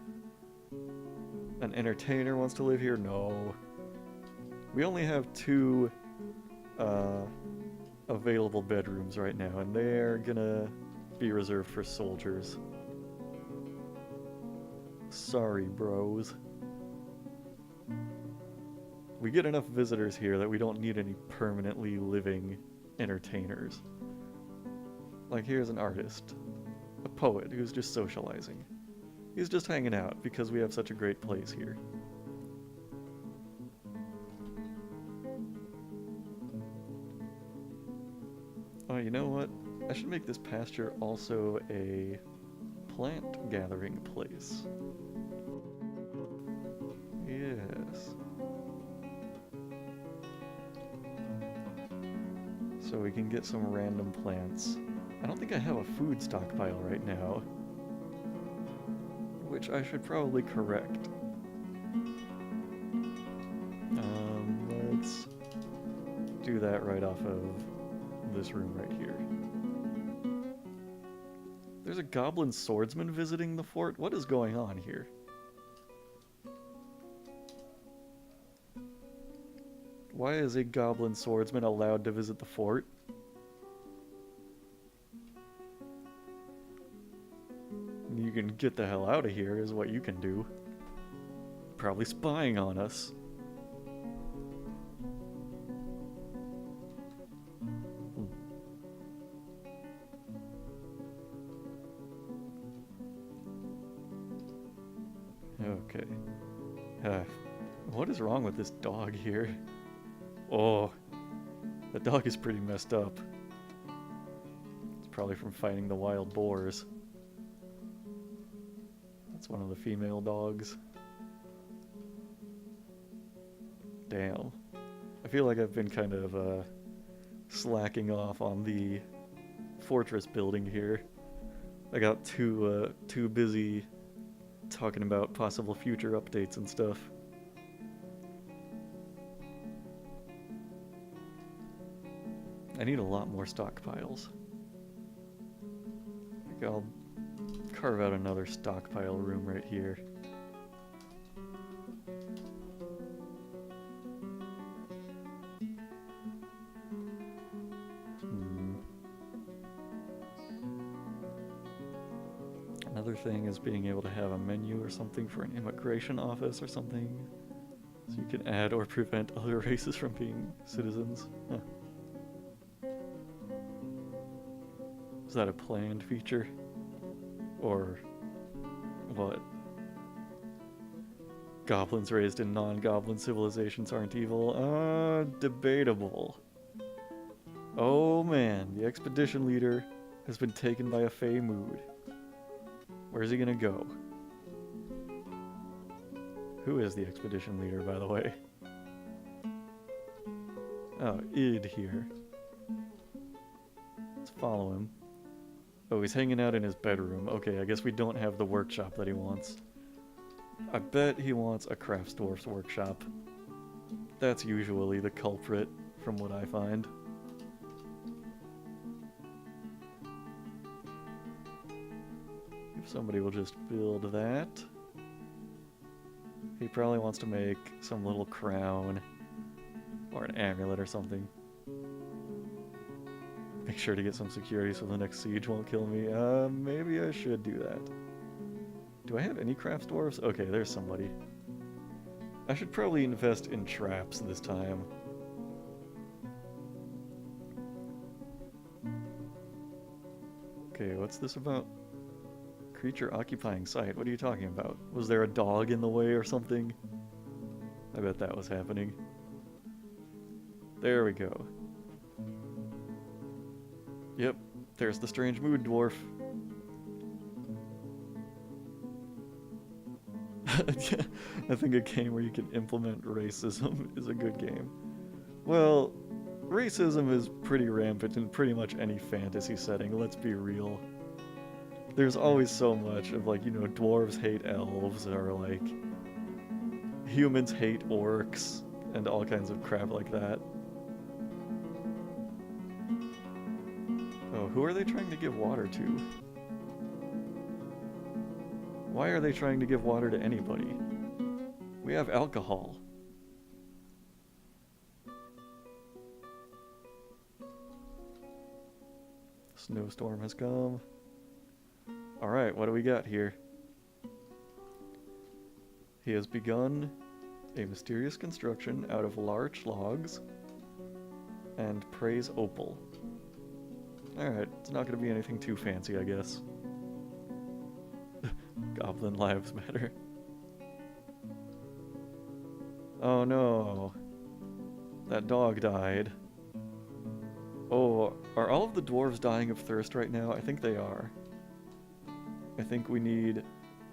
An entertainer wants to live here? No. We only have 2 available bedrooms right now, and they're gonna be reserved for soldiers. Sorry, bros. We get enough visitors here that we don't need any permanently living entertainers. Like, here's an artist, a poet who's just socializing. He's just hanging out because we have such a great place here. Oh, you know what? I should make this pasture also a plant gathering place. Yes. So we can get some random plants. I don't think I have a food stockpile right now, which I should probably correct. Let's do that right off of this room right here. There's a goblin swordsman visiting the fort? What is going on here? Why is a goblin swordsman allowed to visit the fort? You can get the hell out of here is what you can do. Probably spying on us. Okay. What is wrong with this dog here? Oh, the dog is pretty messed up. It's probably from fighting the wild boars. That's one of the female dogs. Damn. I feel like I've been kind of slacking off on the fortress building here. I got too busy talking about possible future updates and stuff. I need a lot more stockpiles. I think I'll carve out another stockpile room right here. Another thing is being able to have a menu or something for an immigration office or something. So you can add or prevent other races from being citizens. Huh. Is that a planned feature? Or what? Goblins raised in non-goblin civilizations aren't evil? Debatable. Oh man, the expedition leader has been taken by a Fey mood. Where's he gonna go? Who is the expedition leader, by the way? Oh, Id here. Let's follow him. Oh, he's hanging out in his bedroom. Okay, I guess we don't have the workshop that he wants. I bet he wants a craftsdwarf's workshop. That's usually the culprit, from what I find. If somebody will just build that. He probably wants to make some little crown or an amulet or something. Make sure to get some security so the next siege won't kill me. Maybe I should do that. Do I have any crafts dwarves? Okay, there's somebody. I should probably invest in traps this time. Okay, what's this about? Creature occupying site. What are you talking about? Was there a dog in the way or something? I bet that was happening. There we go. Yep, there's the strange mood dwarf. I think a game where you can implement racism is a good game. Well, racism is pretty rampant in pretty much any fantasy setting, let's be real. There's always so much of, like, you know, dwarves hate elves, or, like, humans hate orcs, and all kinds of crap like that. Oh, who are they trying to give water to? Why are they trying to give water to anybody? We have alcohol. Snowstorm has come. Alright, what do we got here? He has begun a mysterious construction out of larch logs and praise opal. Alright, it's not going to be anything too fancy, I guess. Goblin lives matter. Oh no. That dog died. Oh, are all of the dwarves dying of thirst right now? I think they are. I think we need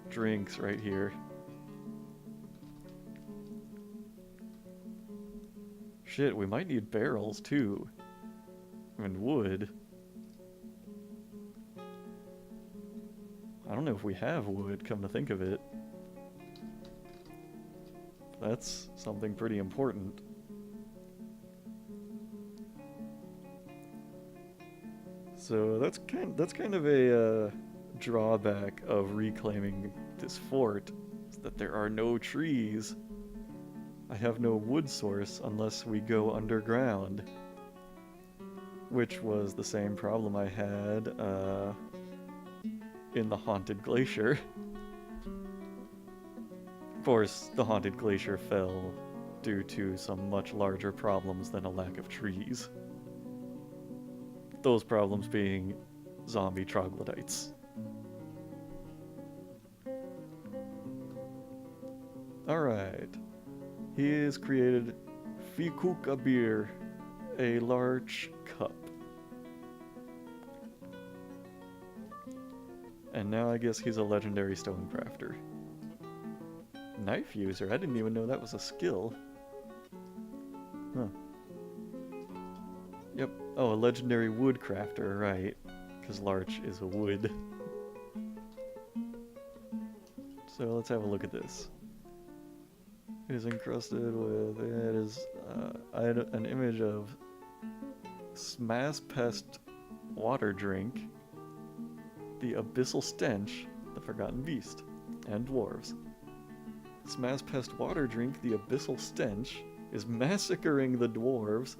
drinks right here. Shit, we might need barrels too. And wood. I don't know if we have wood, come to think of it. That's something pretty important. So that's kind of a drawback of reclaiming this fort, is that there are no trees. I have no wood source unless we go underground, which was the same problem I had in the Haunted Glacier. Of course, the Haunted Glacier fell due to some much larger problems than a lack of trees. Those problems being zombie troglodytes. Alright. He has created Fikuka beer, a large cup. And now I guess he's a legendary stonecrafter. Knife user? I didn't even know that was a skill. Huh. Yep. Oh, a legendary woodcrafter, right. Because larch is a wood. So let's have a look at this. It is encrusted with... It is an image of Smaz Pest Water Drink, the Abyssal Stench, the Forgotten Beast, and Dwarves. Smaz Pest Water Drink, the Abyssal Stench, is massacring the dwarves.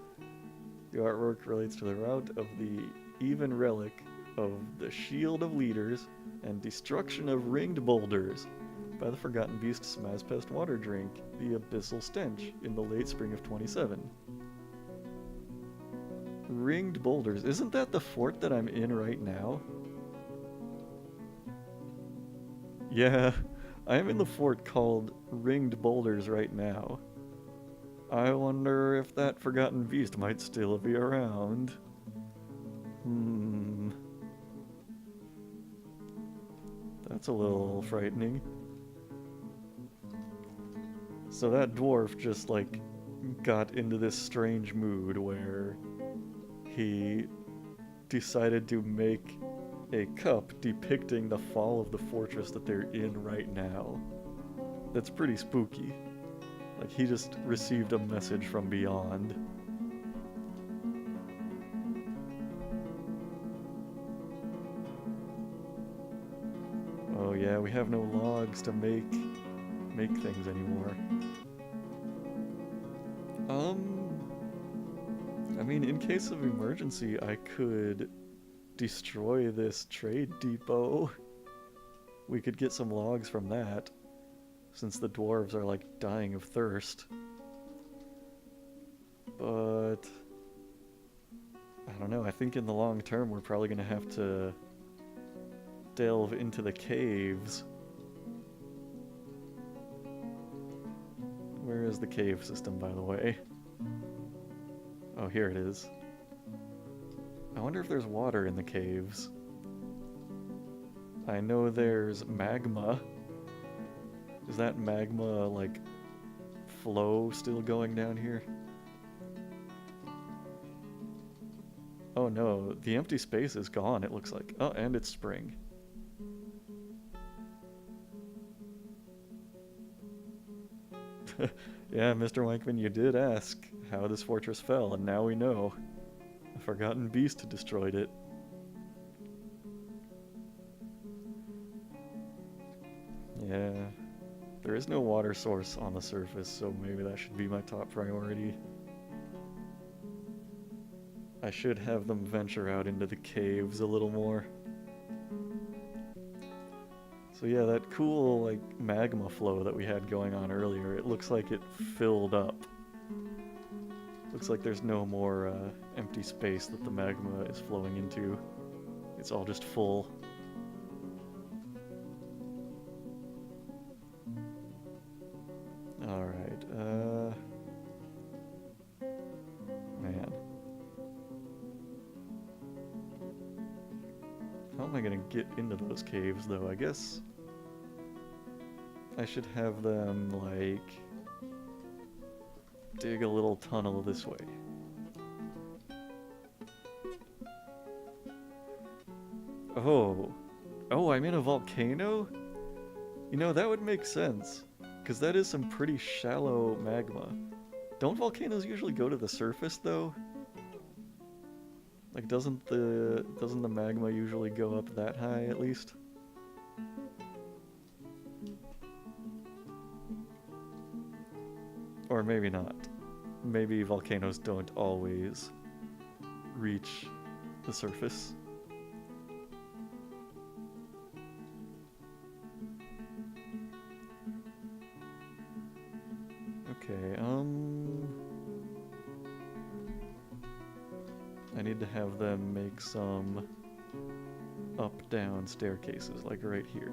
The artwork relates to the rout of the even relic of the Shield of Leaders and destruction of Ringedboulders by the Forgotten Beast Smaz Pest Water Drink, the Abyssal Stench, in the late spring of 27. Ringedboulders, isn't that the fort that I'm in right now? Yeah, I'm in the fort called Ringedboulders right now. I wonder if that Forgotten Beast might still be around. That's a little frightening. So that dwarf just, like, got into this strange mood where he decided to make a cup depicting the fall of the fortress that they're in right now. That's pretty spooky. Like, he just received a message from beyond. Oh yeah, we have no logs to make things anymore. I mean, in case of emergency, I could destroy this trade depot. We could get some logs from that, since the dwarves are, like, dying of thirst. But I don't know, I think in the long term we're probably gonna have to delve into the caves. Where is the cave system, by the way? Oh, here it is. I wonder if there's water in the caves. I know there's magma. Is that magma, like, flow still going down here? Oh no, the empty space is gone, it looks like. Oh, and it's spring. Yeah, Mr. Wankman, you did ask how this fortress fell, and now we know. A Forgotten Beast destroyed it. Yeah. There is no water source on the surface, so maybe that should be my top priority. I should have them venture out into the caves a little more. So yeah, that cool, like, magma flow that we had going on earlier, it looks like it filled up. Looks like there's no more empty space that the magma is flowing into. It's all just full. Alright, man. How am I gonna get into those caves, though? I guess I should have them, like, dig a little tunnel this way. Oh. Oh, I'm in a volcano? You know, that would make sense, because that is some pretty shallow magma. Don't volcanoes usually go to the surface, though? Like, doesn't the magma usually go up that high, at least? Or maybe not. Maybe volcanoes don't always reach the surface. Okay, I need to have them make some up-down staircases, like right here.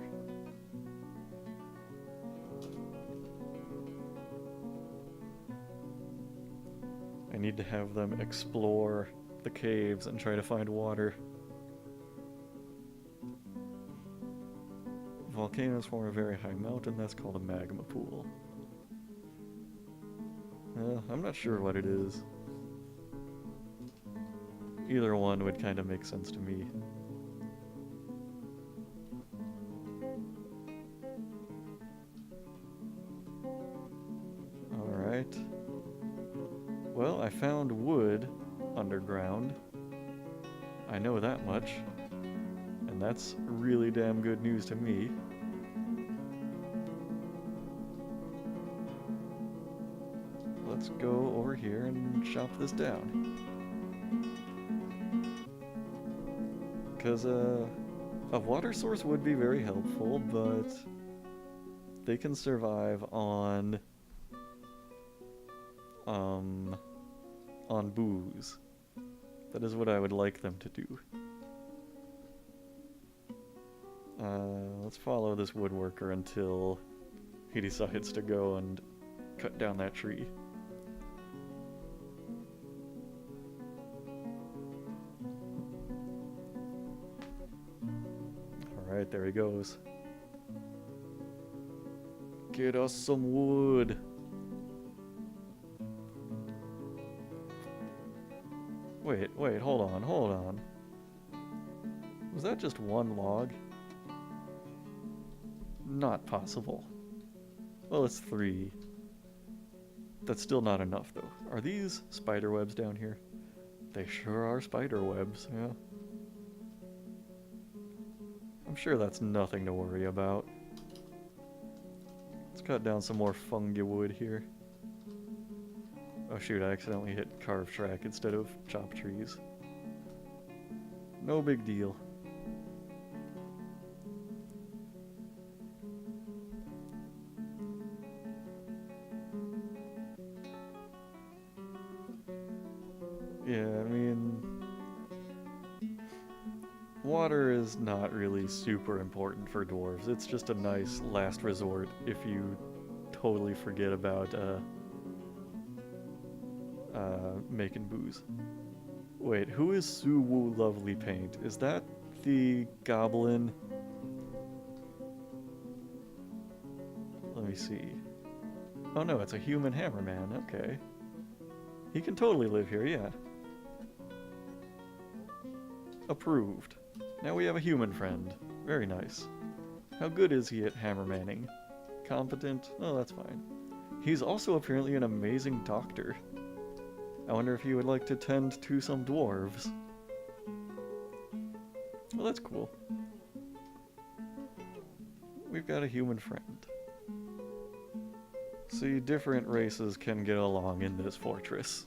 I need to have them explore the caves and try to find water. Volcanoes form a very high mountain, that's called a magma pool. I'm not sure what it is. Either one would kind of make sense to me. Alright. Well, I found wood underground. I know that much. And that's really damn good news to me. Let's go over here and chop this down. Because a water source would be very helpful, but they can survive on booze. That is what I would like them to do. Let's follow this woodworker until he decides to go and cut down that tree. Alright, there he goes. Get us some wood. Wait, hold on. Was that just one log? Not possible. Well, it's 3. That's still not enough, though. Are these spider webs down here? They sure are spider webs, yeah. I'm sure that's nothing to worry about. Let's cut down some more fungi wood here. Oh shoot, I accidentally hit carve track instead of chop trees. No big deal. Yeah, I mean, water is not really super important for dwarves. It's just a nice last resort if you totally forget about making booze. Wait, who is Suwu Lovely Paint? Is that the goblin? Let me see. Oh no, it's a human hammerman, okay. He can totally live here, yeah. Approved. Now we have a human friend. Very nice. How good is he at hammermanning? Competent? Oh, that's fine. He's also apparently an amazing doctor. I wonder if he would like to tend to some dwarves. Well, that's cool. We've got a human friend. See, different races can get along in this fortress.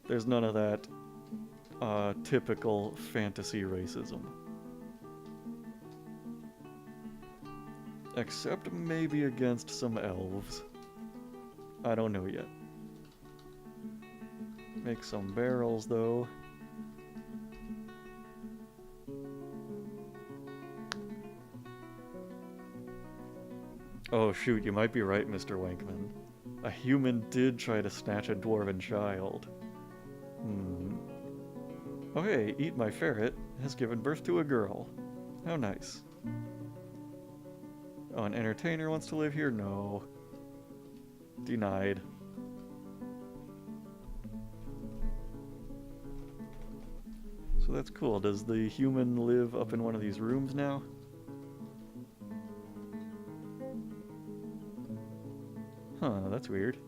There's none of that typical fantasy racism. Except maybe against some elves. I don't know yet. Make some barrels, though. Oh shoot, you might be right, Mr. Wankman. A human did try to snatch a dwarven child. Oh hey, Eat My Ferret has given birth to a girl. How nice. Oh, an entertainer wants to live here? No. Denied. So that's cool. Does the human live up in one of these rooms now? Huh, that's weird.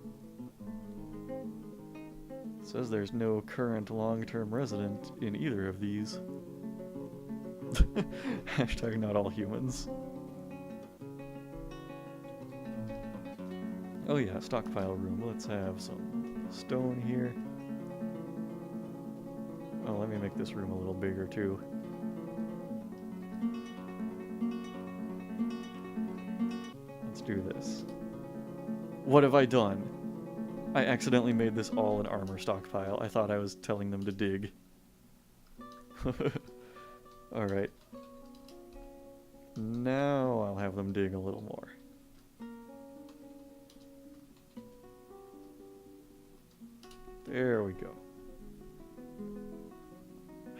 It says there's no current long-term resident in either of these. Hashtag not all humans. Oh yeah, stockpile room. Let's have some stone here. Oh, let me make this room a little bigger too. Let's do this. What have I done? I accidentally made this all an armor stockpile. I thought I was telling them to dig. Alright. Now I'll have them dig a little more. There we go.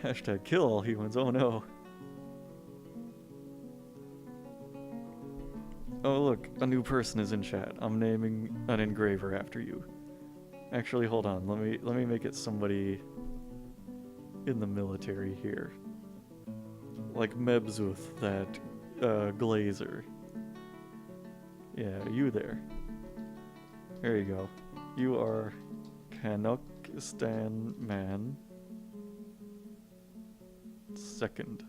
Hashtag kill all humans, oh no. Oh look, a new person is in chat. I'm naming an engraver after you. Actually, hold on, let me make it somebody in the military here. Like Mebzuth, that glazer. Yeah, you there. There you go. You are Canuck Kanokistan man. Second.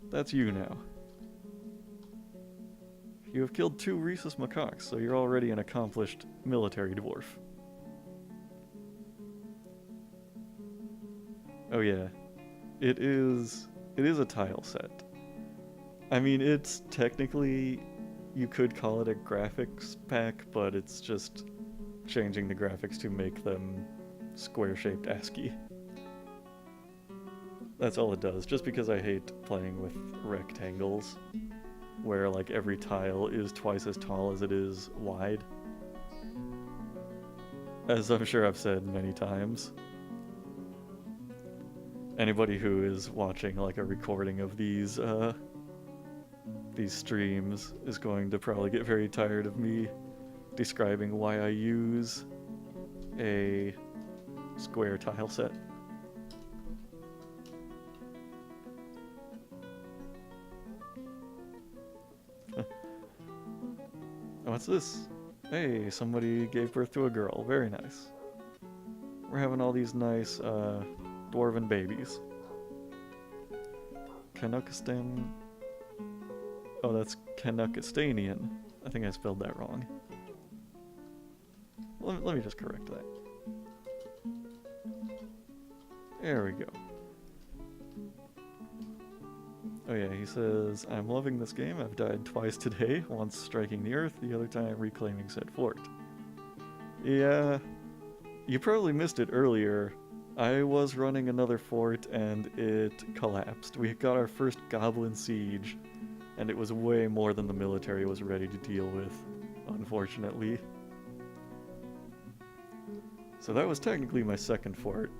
That's you now. You have killed 2 rhesus macaques, so you're already an accomplished military dwarf. Oh yeah, it is a tile set. I mean, it's technically, you could call it a graphics pack, but it's just changing the graphics to make them square-shaped ASCII. That's all it does, just because I hate playing with rectangles, where like every tile is twice as tall as it is wide. As I'm sure I've said many times. Anybody who is watching like a recording of these streams is going to probably get very tired of me describing why I use a square tile set. What's this? Hey, somebody gave birth to a girl. Very nice. We're having all these nice dwarven babies. Kanokistan. Oh, that's Kanokistanian. I think I spelled that wrong. Let me just correct that. There we go. Oh yeah, he says, I'm loving this game. I've died twice today, once striking the earth, the other time reclaiming said fort. Yeah, you probably missed it earlier. I was running another fort and it collapsed. We got our first goblin siege, and it was way more than the military was ready to deal with, unfortunately. So that was technically my second fort.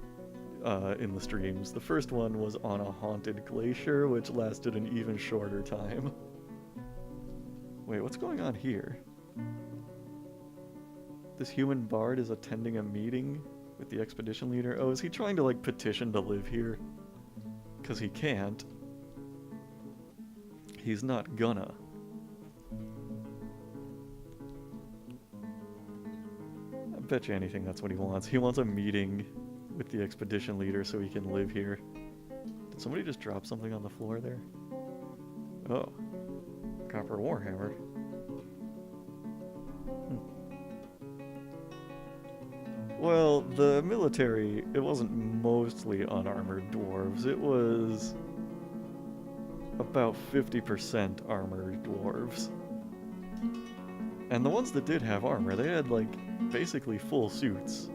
In the streams. The first one was on a haunted glacier, which lasted an even shorter time. Wait, what's going on here? This human bard is attending a meeting with the expedition leader. Oh, is he trying to, like, petition to live here? Because he can't. He's not gonna. I bet you anything that's what he wants. He wants a meeting with the expedition leader so he can live here. Did somebody just drop something on the floor there? Oh. Copper Warhammer. Well, the military, it wasn't mostly unarmored dwarves. It was about 50% armored dwarves. And the ones that did have armor, they had, like, basically full suits.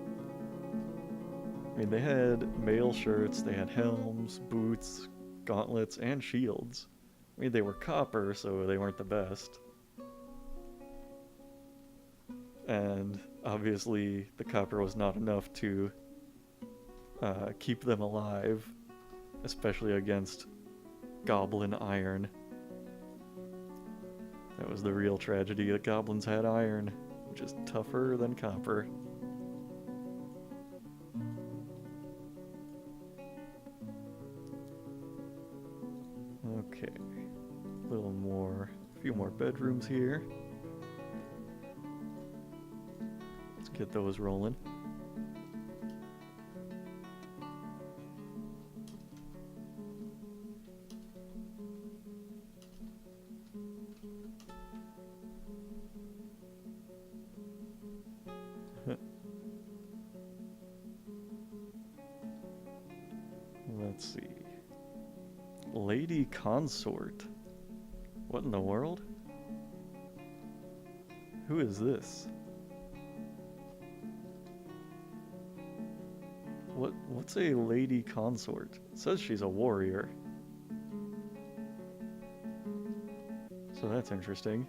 I mean, they had mail shirts, they had helms, boots, gauntlets, and shields. I mean, they were copper, so they weren't the best. And obviously, the copper was not enough to keep them alive, especially against goblin iron. That was the real tragedy, that goblins had iron, which is tougher than copper. Okay, a few more bedrooms here. Let's get those rolling. Let's see. Lady Consort. What in the world? Who is this? What's a lady consort? It says she's a warrior. So that's interesting.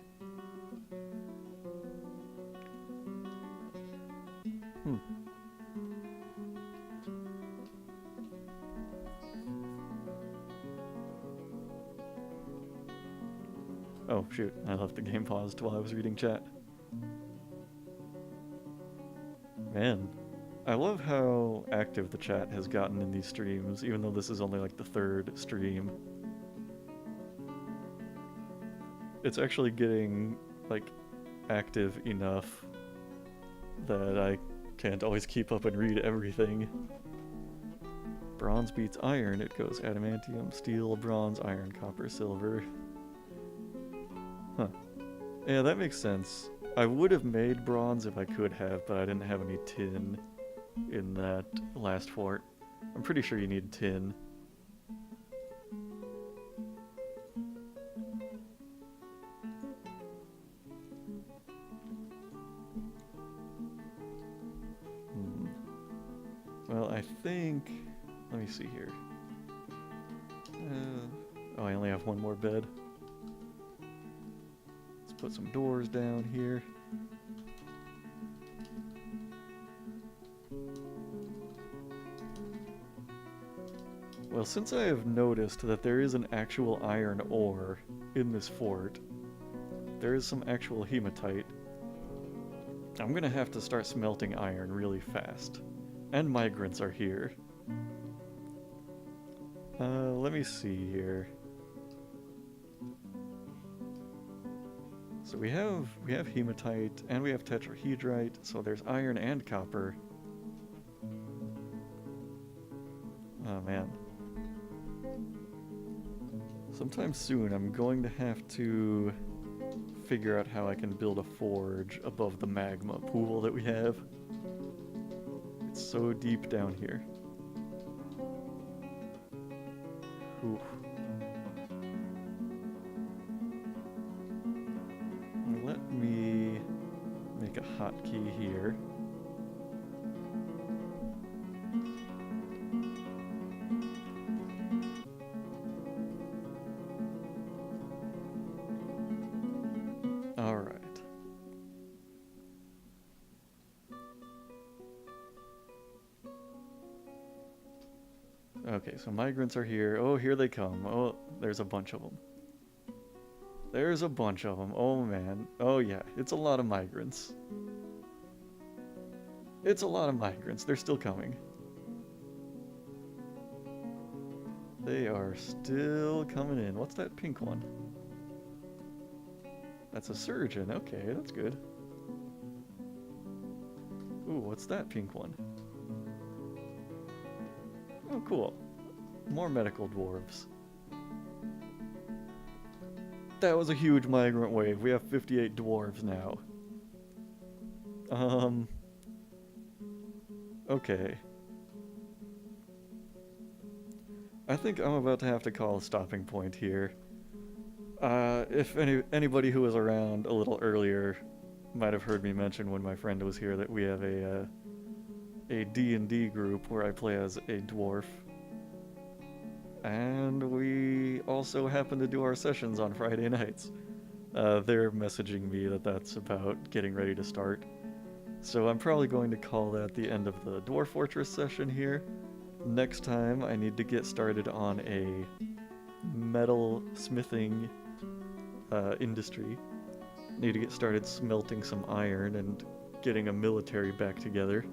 Oh, shoot. I left the game paused while I was reading chat. Man, I love how active the chat has gotten in these streams, even though this is only like the third stream. It's actually getting, like, active enough that I can't always keep up and read everything. Bronze beats iron. It goes adamantium, steel, bronze, iron, copper, silver. Huh. Yeah, that makes sense. I would have made bronze if I could have, but I didn't have any tin in that last fort. I'm pretty sure you need tin. Well, I think... Let me see here. Oh, I only have one more bed. Let's put some doors down here. Well, since I have noticed that there is an actual iron ore in this fort, there is some actual hematite, I'm gonna have to start smelting iron really fast. And migrants are here. Let me see here. So we have hematite and we have tetrahedrite, so there's iron and copper. Oh man. Sometime soon I'm going to have to figure out how I can build a forge above the magma pool that we have. It's so deep down here. Oof. Let me make a hotkey here. All right. Okay, so migrants are here. Oh, here they come. Oh, there's a bunch of them. There's a bunch of them. Oh, man. Oh, yeah. It's a lot of migrants. It's a lot of migrants. They're still coming. They are still coming in. What's that pink one? That's a surgeon. Okay, that's good. Ooh, what's that pink one? Oh, cool. More medical dwarves. That was a huge migrant wave. We have 58 dwarves now. Okay. I think I'm about to have to call a stopping point here. If anybody who was around a little earlier might have heard me mention when my friend was here that we have a D&D group where I play as a dwarf. And we also happen to do our sessions on Friday nights. They're messaging me that that's about getting ready to start. So I'm probably going to call that the end of the Dwarf Fortress session here. Next time I need to get started on a metal smithing industry. Need to get started smelting some iron and getting a military back together.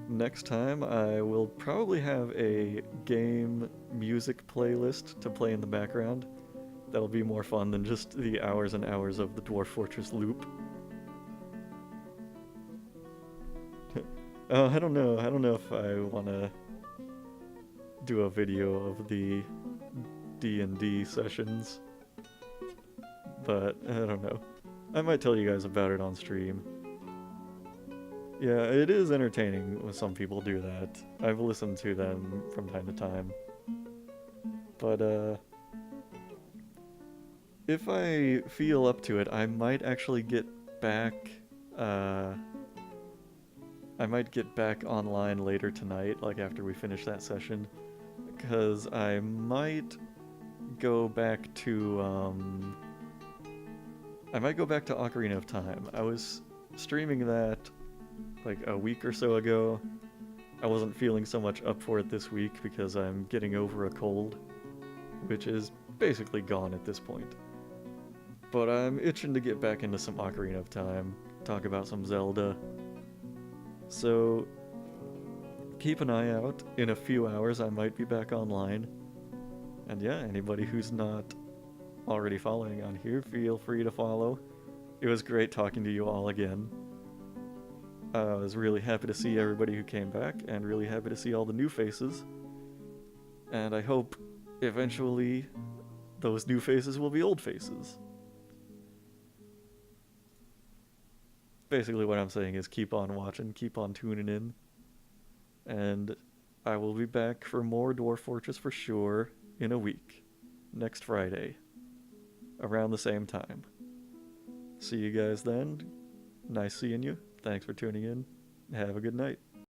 Next time I will probably have a game music playlist to play in the background. That'll be more fun than just the hours and hours of the Dwarf Fortress loop. I don't know if I want to do a video of the D&D sessions, but I don't know. I might tell you guys about it on stream. Yeah, it is entertaining when some people do that. I've listened to them from time to time. But, if I feel up to it, I might actually get back, I might get back online later tonight, like after we finish that session, because I might go back to, Ocarina of Time. I was streaming that like a week or so ago. I wasn't feeling so much up for it this week because I'm getting over a cold, which is basically gone at this point. But I'm itching to get back into some Ocarina of Time, talk about some Zelda. So keep an eye out. In a few hours I might be back online. And yeah, anybody who's not already following on here, feel free to follow. It was great talking to you all again. I was really happy to see everybody who came back, and really happy to see all the new faces. And I hope eventually those new faces will be old faces. Basically, what I'm saying is keep on watching, keep on tuning in, and I will be back for more Dwarf Fortress for sure in a week, next Friday, around the same time. See you guys then. Nice seeing you. Thanks for tuning in. Have a good night.